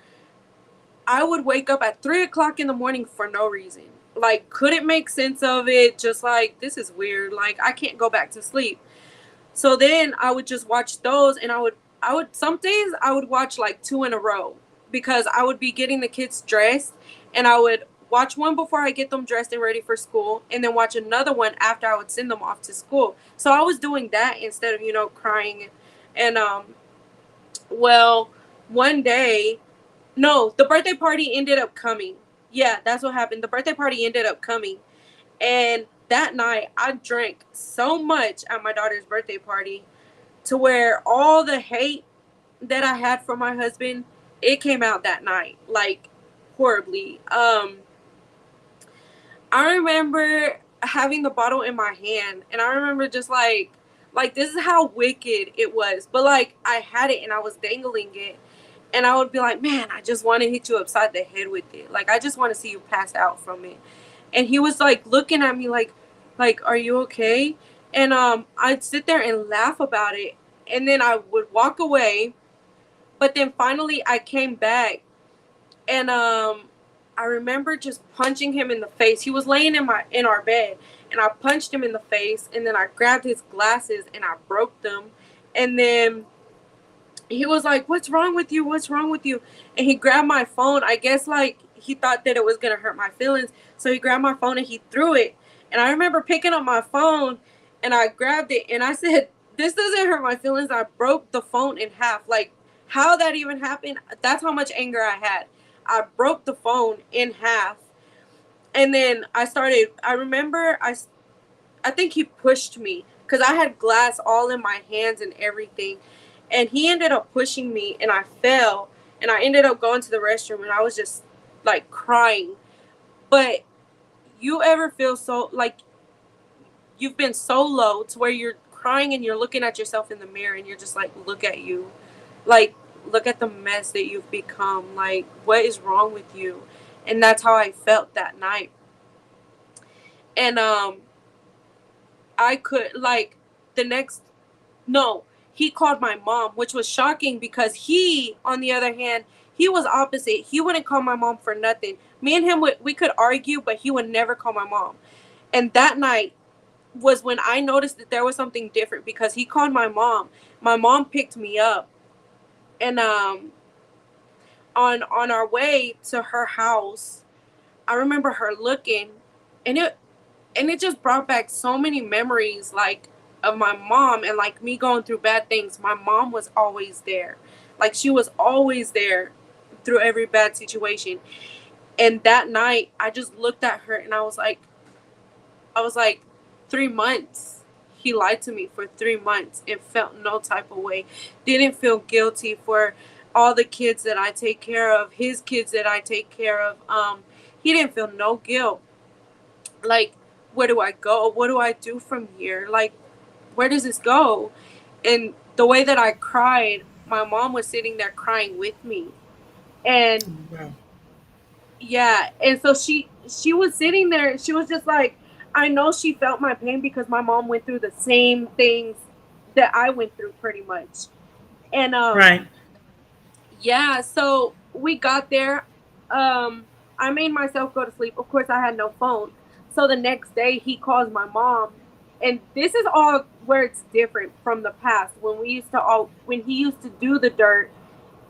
I would wake up at 3 o'clock in the morning for no reason. Like, couldn't make sense of it. Just like, this is weird. Like, I can't go back to sleep. So then I would just watch those, and some days I would watch like two in a row, because I would be getting the kids dressed, and I would watch one before I get them dressed and ready for school, and then watch another one after I would send them off to school. So I was doing that instead of, crying. And, well, one day, no, the birthday party ended up coming. Yeah, that's what happened. The birthday party ended up coming. And that night, I drank so much at my daughter's birthday party to where all the hate that I had for my husband, it came out that night, like, horribly. I remember having the bottle in my hand, and I remember just like this is how wicked it was. But like, I had it and I was dangling it, and I would be like, man, I just want to hit you upside the head with it. Like, I just want to see you pass out from it. And he was like looking at me like, are you okay? And I'd sit there and laugh about it, and then I would walk away. But then finally I came back, and I remember just punching him in the face. He was laying in our bed, and I punched him in the face, and then I grabbed his glasses and I broke them. And then he was like, what's wrong with you? What's wrong with you? And he grabbed my phone. I guess like he thought that it was going to hurt my feelings. So he grabbed my phone and he threw it. And I remember picking up my phone, and I grabbed it and I said, this doesn't hurt my feelings. I broke the phone in half. Like, how that even happened, that's how much anger I had. I broke the phone in half. And then I remember I think he pushed me because I had glass all in my hands and everything. And he ended up pushing me, and I fell, and I ended up going to the restroom, and I was just like crying. But you ever feel so like you've been so low to where you're crying and you're looking at yourself in the mirror and you're just like, look at you. Like, look at the mess that you've become. Like, what is wrong with you? And that's how I felt that night. And I could like the next no, he called my mom, which was shocking because he, on the other hand, he was opposite. He wouldn't call my mom for nothing. Me and him, we could argue, but he would never call my mom. And that night was when I noticed that there was something different, because he called my mom. My mom picked me up, and on our way to her house, I remember her looking, and And it just brought back so many memories, like, of my mom and like me going through bad things. My mom was always there. Like, she was always there through every bad situation. And that night I just looked at her and I was like 3 months. He lied to me for 3 months and felt no type of way. Didn't feel guilty for all the kids that I take care of, his kids that I take care of. He didn't feel no guilt. Like, where do I go? What do I do from here? Like, where does this go? And the way that I cried, my mom was sitting there crying with me. And Wow. yeah, and so she was sitting there. She was just like, I know she felt my pain because my mom went through the same things that I went through pretty much. And Right. yeah, so we got there. I made myself go to sleep. Of course, I had no phone. So the next day, he calls my mom, and this is all where it's different from the past. When he used to do the dirt,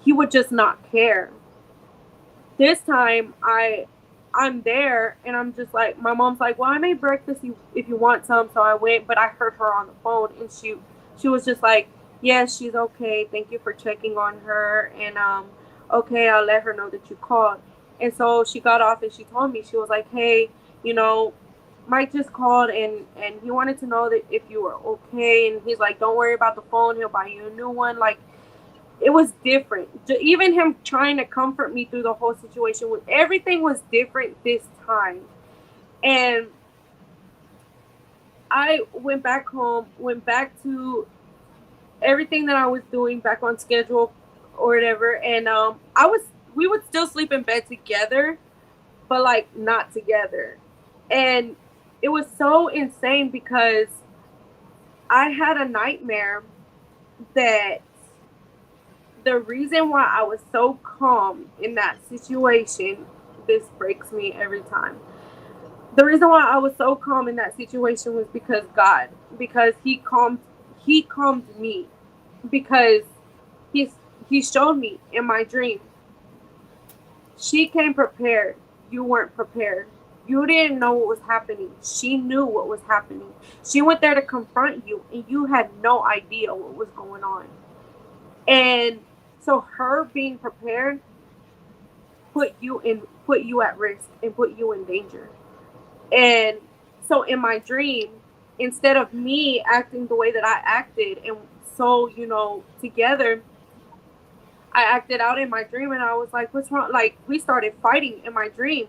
he would just not care. This time, I'm there, and I'm just like, my mom's like, well, I made breakfast if you want some. So I went, but I heard her on the phone, and she was just like, yes, she's okay. Thank you for checking on her, and okay, I'll let her know that you called. And so she got off, and she told me, she was like, hey, you know, Mike just called, and he wanted to know that if you were okay, and he's like, don't worry about the phone. He'll buy you a new one. Like, it was different. Even him trying to comfort me through the whole situation, everything was different this time. And I went back home, went back to everything that I was doing, back on schedule or whatever. And we would still sleep in bed together, but like not together. And it was so insane because I had a nightmare that the reason why I was so calm in that situation, this breaks me every time. The reason why I was so calm in that situation was because God, because he calmed me, because he's he showed me in my dream. She came prepared. You weren't prepared. You didn't know what was happening. She knew what was happening. She went there to confront you, and you had no idea what was going on. And so her being prepared put you at risk and put you in danger. And so in my dream, instead of me acting the way that I acted and so, together, I acted out in my dream, and I was like, what's wrong? Like, we started fighting in my dream,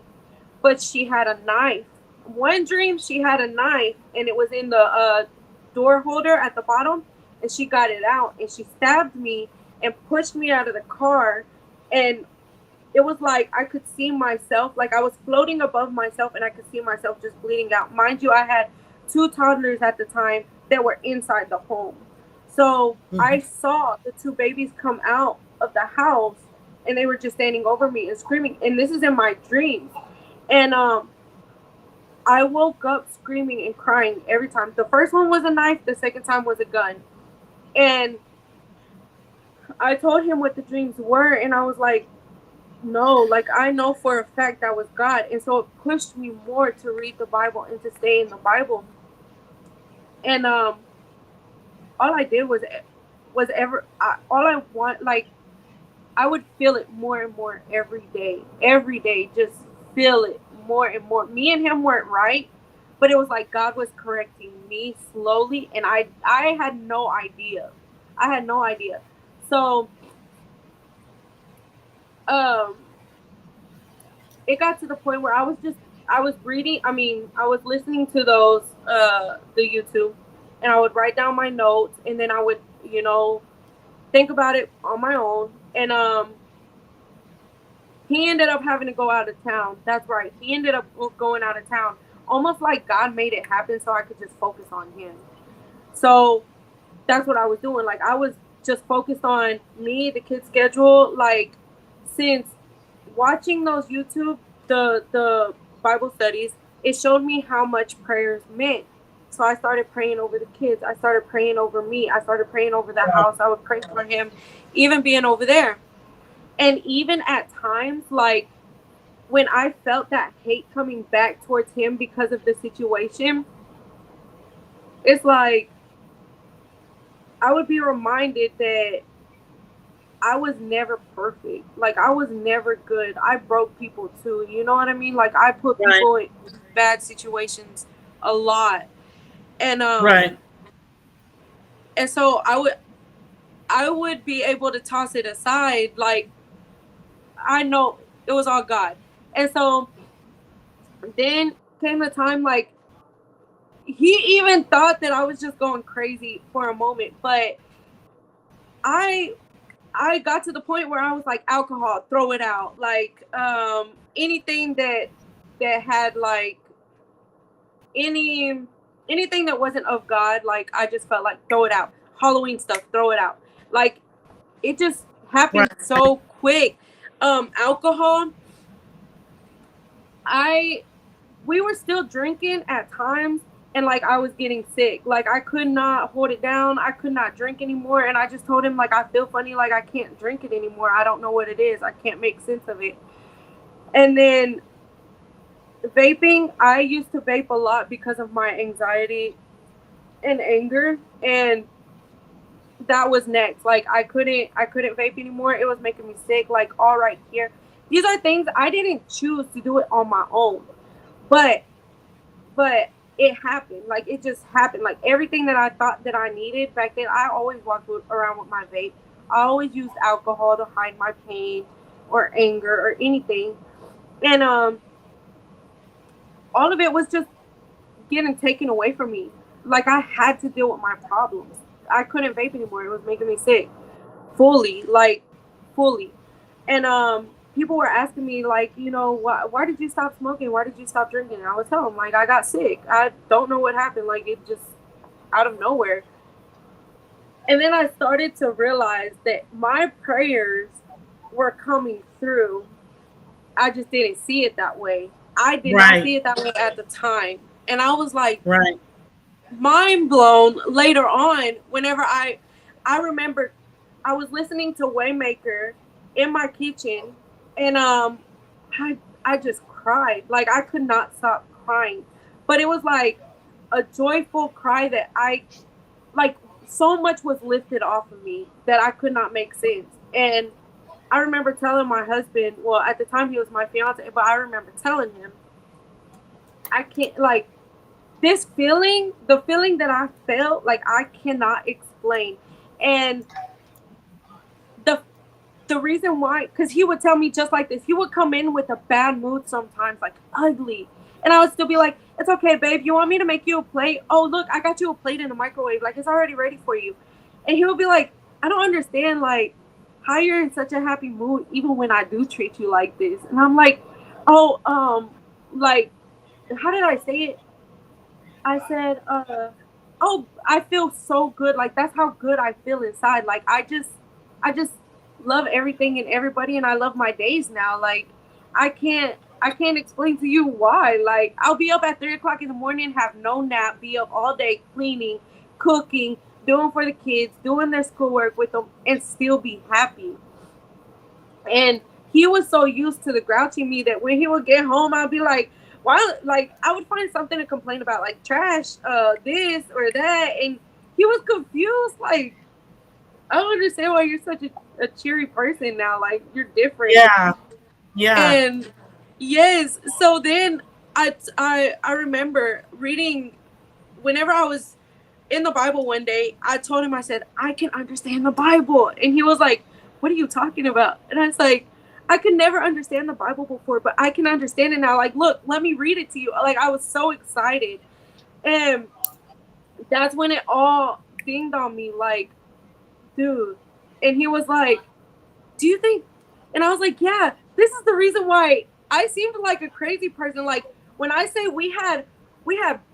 but she had a knife. One dream, she had a knife, and it was in the door holder at the bottom, and she got it out, and she stabbed me and pushed me out of the car. And it was like I could see myself, like I was floating above myself, and I could see myself just bleeding out. Mind you, I had two toddlers at the time that were inside the home. So Mhm. I saw the two babies come out of the house, and they were just standing over me and screaming. And this is in my dreams. And I woke up screaming and crying every time. The first one was a knife, the second time was a gun. And I told him what the dreams were, and I was like, no, like I know for a fact that was God. And so it pushed me more to read the Bible and to stay in the Bible. And all I did was all I want, like, I would feel it more and more every day, just feel it more and more. Me and him weren't right, but it was like God was correcting me slowly, and I had no idea. I had no idea. So um it got to the point where I was reading, I was listening to those the YouTube, and I would write down my notes, and then I would, think about it on my own. And he ended up having to go out of town. That's right. He ended up going out of town. Almost like God made it happen so I could just focus on him. So that's what I was doing. Like, I was just focused on me, the kid's schedule. Like, since watching those YouTube, the Bible studies, it showed me how much prayers meant. So I started praying over the kids. I started praying over me. I started praying over the Wow. house. I would pray for him, even being over there. And even at times, like, when I felt that hate coming back towards him because of the situation, it's like I would be reminded that I was never perfect. Like, I was never good. I broke people too. You know what I mean? Like, I put Right. people in bad situations a lot. And Right. so I would be able to toss it aside. Like, I know it was all God. And so then came the time, like, he even thought that I was just going crazy for a moment, but I I got to the point where I was like, alcohol, throw it out. Like, anything that had like any anything that wasn't of God, like, I just felt like throw it out. Halloween stuff, throw it out. Like, it just happened Right. so quick. Alcohol, I we were still drinking at times, and like, I was getting sick. Like, I could not hold it down. I could not drink anymore, and I just told him, like, I feel funny, like, I can't drink it anymore. I don't know what it is. I can't make sense of it. And then vaping, I used to vape a lot because of my anxiety and anger, and that was next. Like, I couldn't vape anymore. It was making me sick, like, all right here. These are things I didn't choose to do it on my own. But but it happened. Like, it just happened. Like, everything that I thought that I needed back then, I always around with my vape. I always used alcohol to hide my pain or anger or anything. And all of it was just getting taken away from me. Like, I had to deal with my problems. I couldn't vape anymore. It was making me sick. Fully, like, fully. And people were asking me, like, why did you stop smoking? Why did you stop drinking? And I was telling them, like, I got sick. I don't know what happened. Like, it just out of nowhere. And then I started to realize that my prayers were coming through. I just didn't see it that way. I did not Right. see it that way at the time. And I was like, Right. mind blown later on, whenever I remember I was listening to Waymaker in my kitchen, and I just cried. Like, I could not stop crying. But it was like a joyful cry that I like, so much was lifted off of me that I could not make sense. And I remember telling my husband, well, at the time he was my fiance, but I remember telling him, I can't, like, this feeling, the feeling that I felt, like, I cannot explain. And the the reason why, because he would tell me just like this. He would come in with a bad mood sometimes, like, ugly. And I would still be like, it's okay, babe. You want me to make you a plate? Oh, look, I got you a plate in the microwave. Like, it's already ready for you. And he would be like, I don't understand, like, how you're in such a happy mood even when I do treat you like this. And I'm like, oh, like, how did I say it? I said, oh, I feel so good. Like, that's how good I feel inside. Like, I just love everything and everybody, and I love my days now. Like, I can't explain to you why. Like, I'll be up at 3 o'clock in the morning, have no nap, be up all day cleaning, cooking, doing for the kids, doing their schoolwork with them, and still be happy. And he was so used to the grouchy me that when he would get home, I'd be like, why? Like, I would find something to complain about, like trash, this or that. And he was confused. Like, I don't understand why you're such a cheery person now. Like, you're different. Yeah. Yeah. And yes, so then I remember reading whenever I was in the Bible one day. I told him, I said, I can understand the Bible. And he was like, what are you talking about? And I was like, I could never understand the Bible before, but I can understand it now. Like, look, let me read it to you. Like, I was so excited. And that's when it all dinged on me, like, dude. And he was like, do you think? And I was like, yeah, this is the reason why I seemed like a crazy person. Like, when I say we had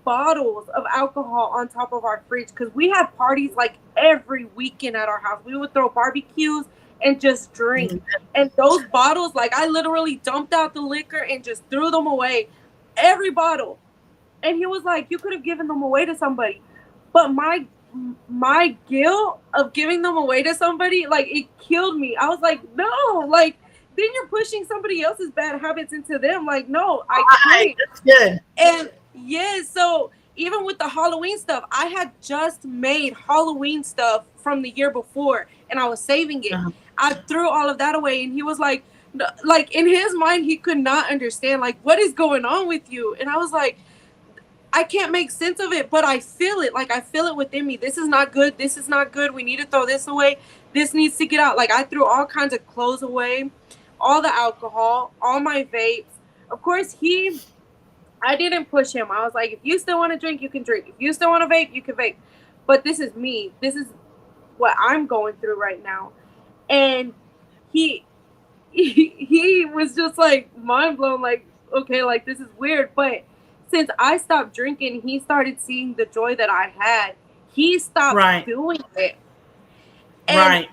bottles of alcohol on top of our fridge, because we had parties like every weekend at our house. We would throw barbecues and just drink. Mhm. And those bottles, like, I literally dumped out the liquor and just threw them away. Every bottle. And he was like, you could have given them away to somebody. But my guilt of giving them away to somebody, like, it killed me. I was like, no, like, then you're pushing somebody else's bad habits into them. Like, no, I Right. quit. That's good. And yes, so even with the Halloween stuff, I had just made Halloween stuff from the year before, and I was saving it. Uh-huh. I threw all of that away, and he was like, like in his mind, he could not understand, like, what is going on with you? And I was like, I can't make sense of it, but I feel it. Like, I feel it within me. This is not good. This is not good. We need to throw this away. This needs to get out. Like, I threw all kinds of clothes away, all the alcohol, all my vapes. Of course, I didn't push him. I was like, if you still want to drink, you can drink. If you still want to vape, you can vape. But this is me. This is what I'm going through right now. And he he was just like mind blown, like, okay, like this is weird. But since I stopped drinking, he started seeing the joy that I had. He stopped Right. doing it. And Right.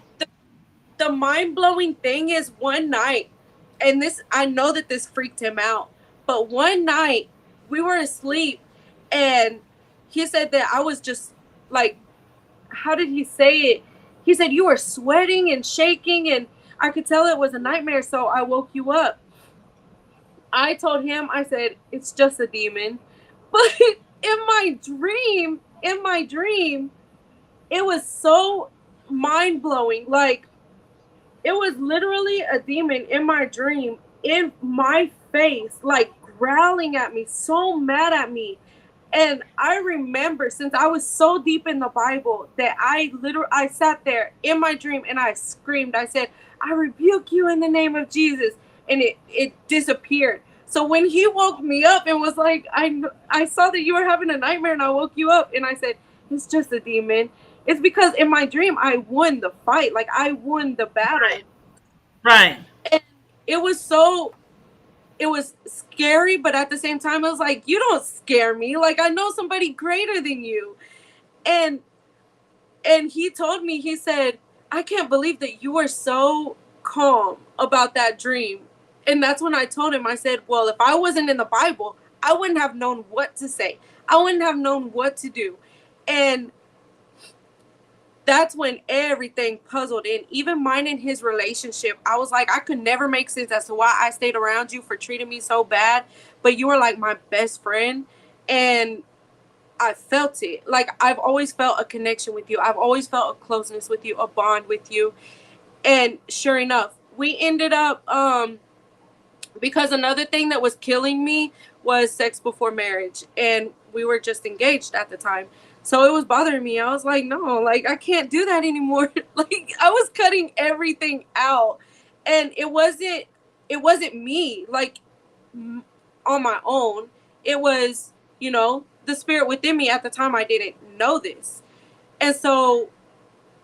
the mind blowing thing is one night, and this, I know that this freaked him out, but one night we were asleep, and he said that I was just like, how did he say it? He said, you were sweating and shaking, and I could tell it was a nightmare, so I woke you up. I told him, I said, it's just a demon. But in my dream, it was so mind blowing. Like, it was literally a demon in my dream, in my face, like growling at me, so mad at me. And I remember, since I was so deep in the Bible, that I sat there in my dream and I screamed. I said, I rebuke you in the name of Jesus. And it disappeared. So when he woke me up and was like, I saw that you were having a nightmare and I woke you up, and I said, it's just a demon. It's because in my dream, I won the fight. Like, I won the battle. Right. Right. And it was so, it was scary, but at the same time, I was like, you don't scare me. Like, I know somebody greater than you. And he told me, he said, I can't believe that you were so calm about that dream. And that's when I told him, I said, well, if I wasn't in the Bible, I wouldn't have known what to say. I wouldn't have known what to do. And that's when everything puzzled in. Even mine and his relationship, I was like, I could never make sense as to why I stayed around you for treating me so bad, but you were like my best friend. And I felt it. Like, I've always felt a connection with you. I've always felt a closeness with you, a bond with you. And sure enough, we ended up because another thing that was killing me was sex before marriage, and we were just engaged at the time. So it was bothering me. I was like, no, like, I can't do that anymore. Like, I was cutting everything out, and it wasn't me, like, on my own. It was, the spirit within me. At the time, I didn't know this. And so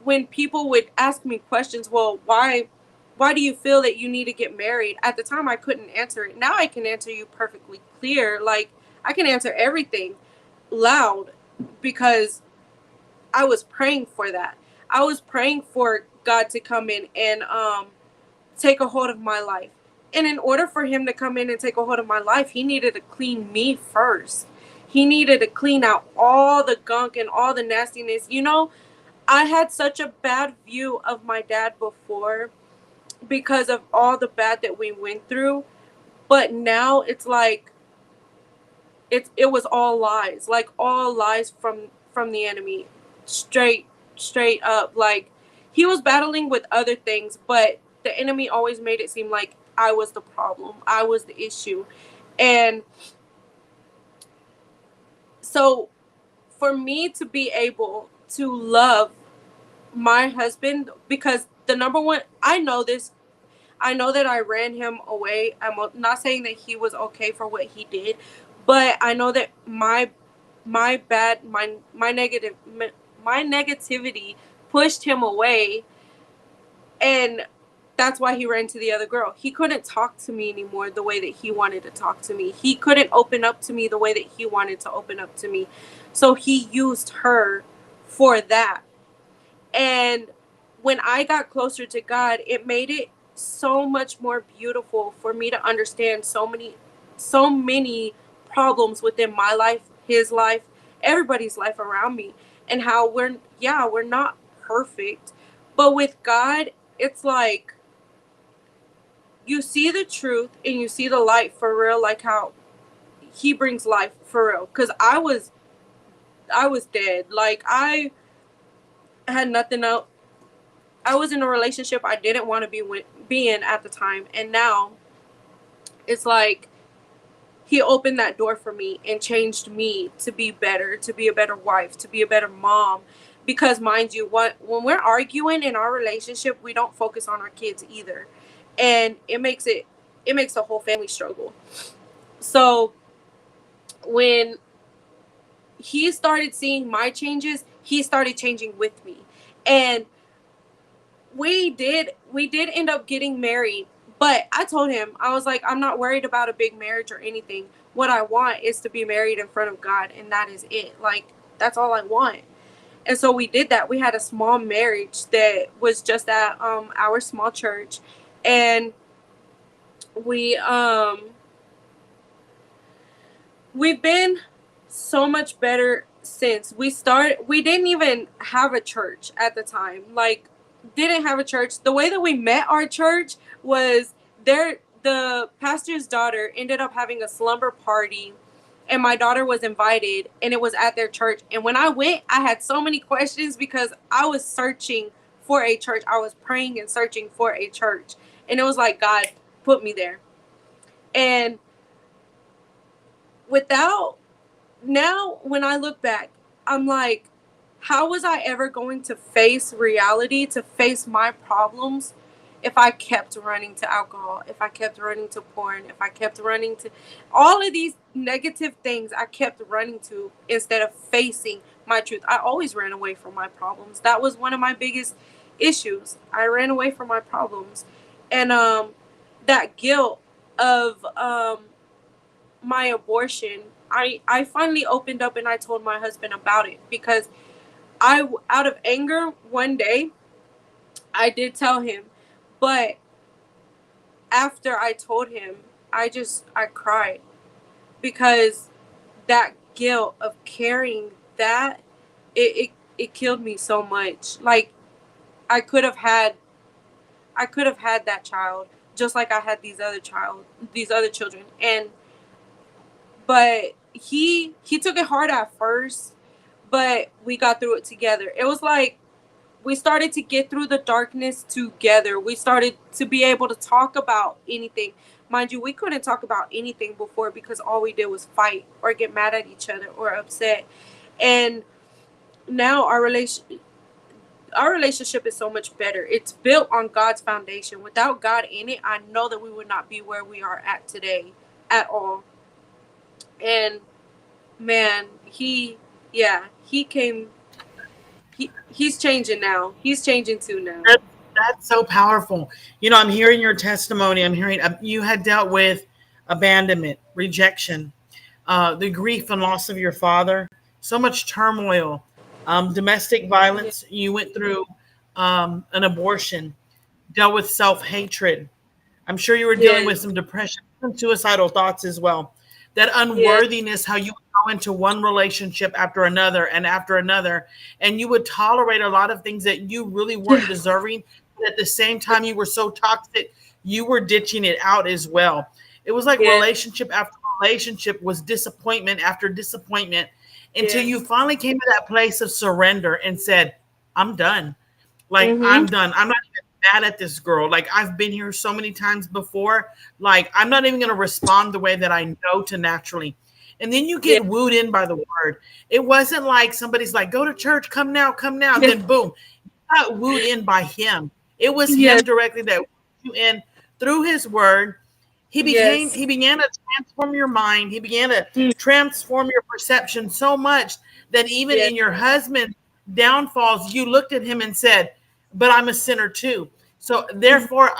when people would ask me questions, well, why do you feel that you need to get married? At the time, I couldn't answer it. Now I can answer you perfectly clear. Like, I can answer everything loud, because I was praying for that. I was praying for God to come in and take a hold of my life. And in order for him to come in and take a hold of my life, he needed to clean me first. He needed to clean out all the gunk and all the nastiness. I had such a bad view of my dad before, because of all the bad that we went through. But now it's like, it was all lies, like all lies from the enemy, straight up. Like, he was battling with other things, but the enemy always made it seem like I was the problem, I was the issue. And so for me to be able to love my husband, because the number one, I know that I ran him away. I'm not saying that he was okay for what he did, but I know that my negativity pushed him away, and that's why he ran to the other girl. He couldn't talk to me anymore the way that he wanted to talk to me. He couldn't open up to me the way that he wanted to open up to me. So he used her for that. And when I got closer to God, it made it so much more beautiful for me to understand so many problems within my life, his life, everybody's life around me, and how we're not perfect, but with God, it's like, you see the truth and you see the light for real, like how he brings life for real. Because I was dead. Like, I had nothing else. I was in a relationship I didn't want to be in at the time, and now it's like he opened that door for me and changed me to be better, to be a better wife, to be a better mom. Because mind you, when we're arguing in our relationship, we don't focus on our kids either, and it makes the whole family struggle. So when he started seeing my changes, he started changing with me, and we did end up getting married. But I told him, I was like, I'm not worried about a big marriage or anything. What I want is to be married in front of God, and that is it. Like, that's all I want. And so we did that. We had a small marriage that was just at our small church, and we we've been so much better since we didn't even have a church at the time. Like, didn't have a church. The way that we met our church was the pastor's daughter ended up having a slumber party, and my daughter was invited, and it was at their church. And when I went, I had so many questions because I was searching for a church. I was praying and searching for a church, and it was like God put me there. And without now, when I look back, I'm like, how was I ever going to face reality, to face my problems, if I kept running to alcohol, if I kept running to porn, if I kept running to all of these negative things I kept running to instead of facing my truth? I always ran away from my problems. That was one of my biggest issues. I ran away from my problems. And that guilt of my abortion, I finally opened up and I told my husband about it, because out of anger, one day I did tell him. But after I told him, I cried, because that guilt of carrying that, it killed me so much. Like, I could have had that child, just like I had these other children. And but he took it hard at first, but we got through it together. It was like we started to get through the darkness together. We started to be able to talk about anything. Mind you, we couldn't talk about anything before, because all we did was fight or get mad at each other or upset. And now our relationship is so much better. It's built on God's foundation. Without God in it, I know that we would not be where we are at today at all. And man, he came. He's changing now. He's changing too now. That's so powerful. I'm hearing your testimony. I'm hearing you had dealt with abandonment, rejection, the grief and loss of your father, so much turmoil, domestic Yeah. violence. You went through an abortion, dealt with self hatred. I'm sure you were dealing with Yes. some depression and suicidal thoughts as well. That Yes. unworthiness, how you would go into one relationship after another and after another, and you would tolerate a lot of things that you really weren't Yeah. deserving. But at the same time, you were so toxic, you were ditching it out as well. It was like Yes. relationship after relationship was disappointment after disappointment until you Yes. finally came to that place of surrender and said, I'm done. Like, Mhm. I'm done. I'm not even mad at this girl. Like, I've been here so many times before. Like, I'm not even going to respond the way that I know to naturally. And then you Yeah. get wooed in by the word. It wasn't like somebody's like, go to church, come now, come now. And Yeah. then boom, you got wooed in by him. It was Yes. him directly that wooed you in through his word. Yes. He began to transform your mind. He began to Mm. transform your perception so much that even Yes. in your husband's downfalls, you looked at him and said, but I'm a sinner too. So Mhm. therefore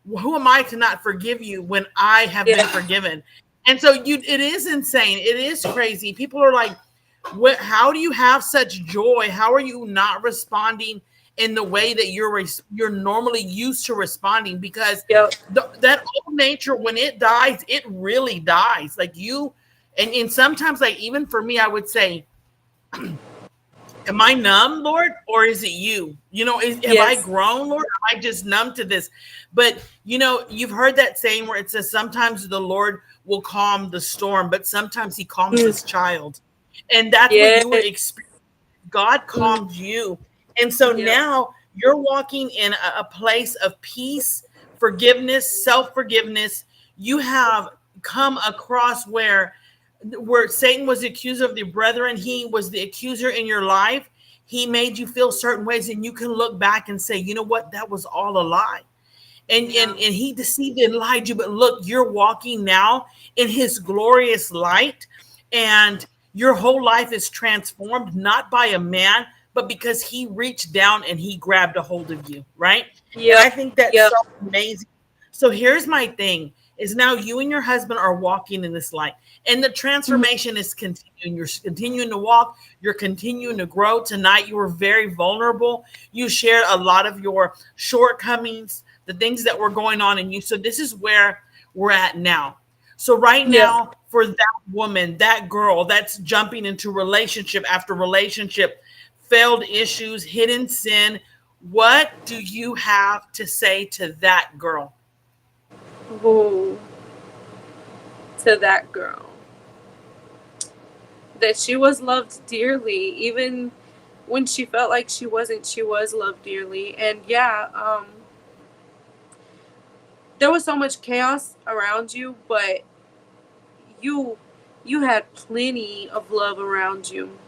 who am I to not forgive you when I have been Yeah. forgiven? And so it is insane. It is crazy. People are like, how do you have such joy? How are you not responding in the way that you're normally used to responding? Because Yep. that old nature, when it dies, it really dies. Like you, and sometimes, like even for me, I would say, am I numb, Lord, or is it you? Have I Yes. grown, Lord? Am I just numb to this? But you've heard that saying where it says sometimes the Lord will calm the storm, but sometimes he calms Mm. his child. And that's what Yes. you were experiencing. God Mm. calmed you. And so Yep. now you're walking in a place of peace, forgiveness, self-forgiveness. You have come across where Satan was the accuser of the brethren, he was the accuser in your life. He made you feel certain ways, and you can look back and say, you know what, that was all a lie. And he deceived and lied you, but look, you're walking now in his glorious light, and your whole life is transformed not by a man, but because he reached down and he grabbed a hold of you, right? And I Yep. think that's Yep. so amazing. So here's my thing is now you and your husband are walking in this light, and the Mhm. transformation is continuing. You're continuing to walk, you're continuing to grow. Tonight you were very vulnerable. You shared a lot of your shortcomings, the things that were going on in you. So this is where we're at now. So right Yep. now, for that woman, that girl that's jumping into relationship after relationship, failed issues, hidden sin, what do you have to say to that girl? Ooh, to that girl, that she was loved dearly, even when she felt like she wasn't. She was loved dearly, and yeah, there was so much chaos around you, but you you had plenty of love around you.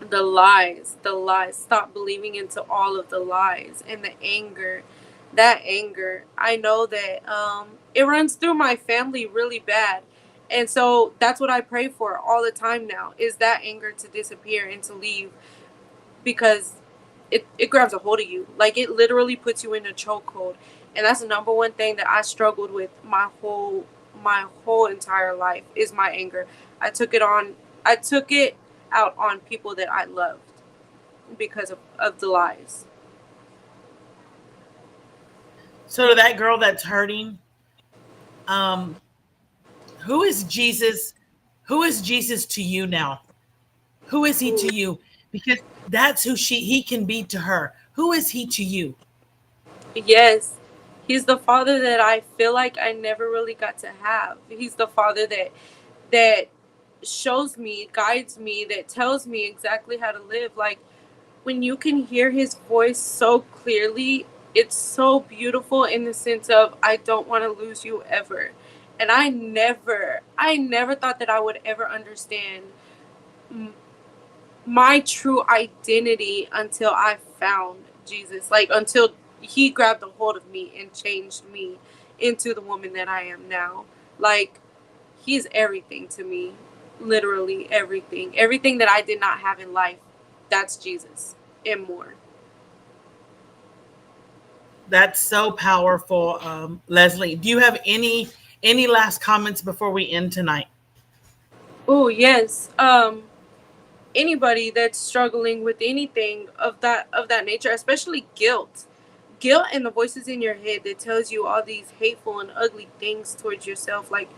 The lies, stop believing into all of the lies and the anger. That anger, I know that it runs through my family really bad, and so that's what I pray for all the time now, is that anger to disappear and to leave, because it grabs a hold of you. Like, it literally puts you in a chokehold. And that's the number one thing that I struggled with my whole entire life, is my anger. I took it out on people that I loved because of the lies. So to that girl that's hurting, um, who is Jesus? Who is Jesus to you now? Who is he to Ooh. you? Because that's who he can be to her. Who is he to you? Yes. He's the father that I feel like I never really got to have. He's the father that shows me, guides me, that tells me exactly how to live. Like, when you can hear his voice so clearly, it's so beautiful, in the sense of, I don't want to lose you ever. And I never thought that I would ever understand my true identity until I found Jesus. Like, until he grabbed a hold of me and changed me into the woman that I am now. Like, he's everything to me. Literally everything. Everything that I did not have in life, that's Jesus and more. That's so powerful, Lesley. Do you have any last comments before we end tonight? Oh, yes. Anybody that's struggling with anything of that nature, especially guilt and the voices in your head that tells you all these hateful and ugly things towards yourself. Like,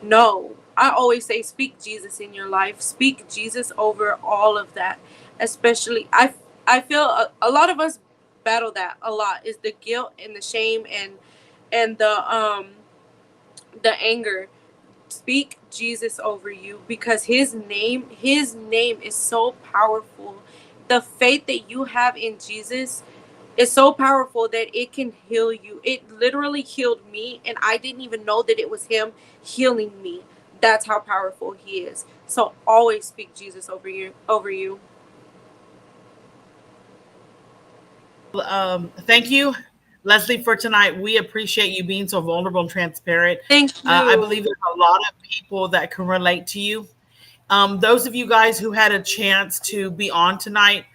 no, I always say, speak Jesus in your life, speak Jesus over all of that. Especially, I feel a lot of us battle that a lot, is the guilt and the shame, and the anger. Speak Jesus over you, because his name is so powerful. The faith that you have in Jesus is so powerful that it can heal you. It literally healed me, and I didn't even know that it was him healing me. That's how powerful he is. So always speak Jesus over you. Thank you, Lesley, for tonight. We appreciate you being so vulnerable and transparent. Thank I you. believe there's a lot of people that can relate to you. Those of you guys who had a chance to be on tonight,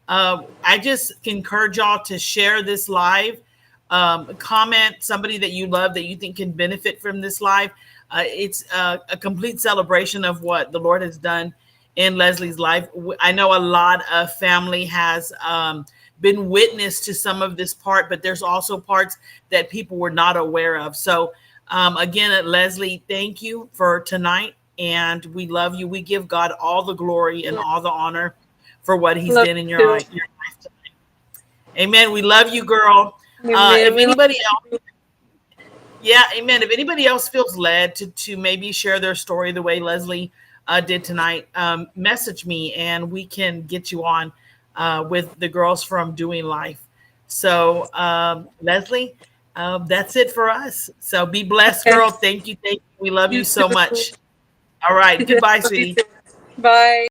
I just encourage y'all to share this live. Comment somebody that you love that you think can benefit from this live. It's a complete celebration of what the Lord has done in Lesley's life. I know a lot of family has been witness to some of this part, but there's also parts that people were not aware of. So, again, Lesley, thank you for tonight, and we love you. We give God all the glory and all the honor for what he's Love done in you your life. Amen. We love you, girl. too. Amen. If We love anybody else, you. yeah, amen. If anybody else feels led to maybe share their story the way Lesley did tonight, message me and we can get you on with the girls from Doing Life. So, Lesley, that's it for us. So be blessed, Okay. girl. Thank you. Thank you. We love You you so too. much. All right. Goodbye, Love you sweetie. too. Bye.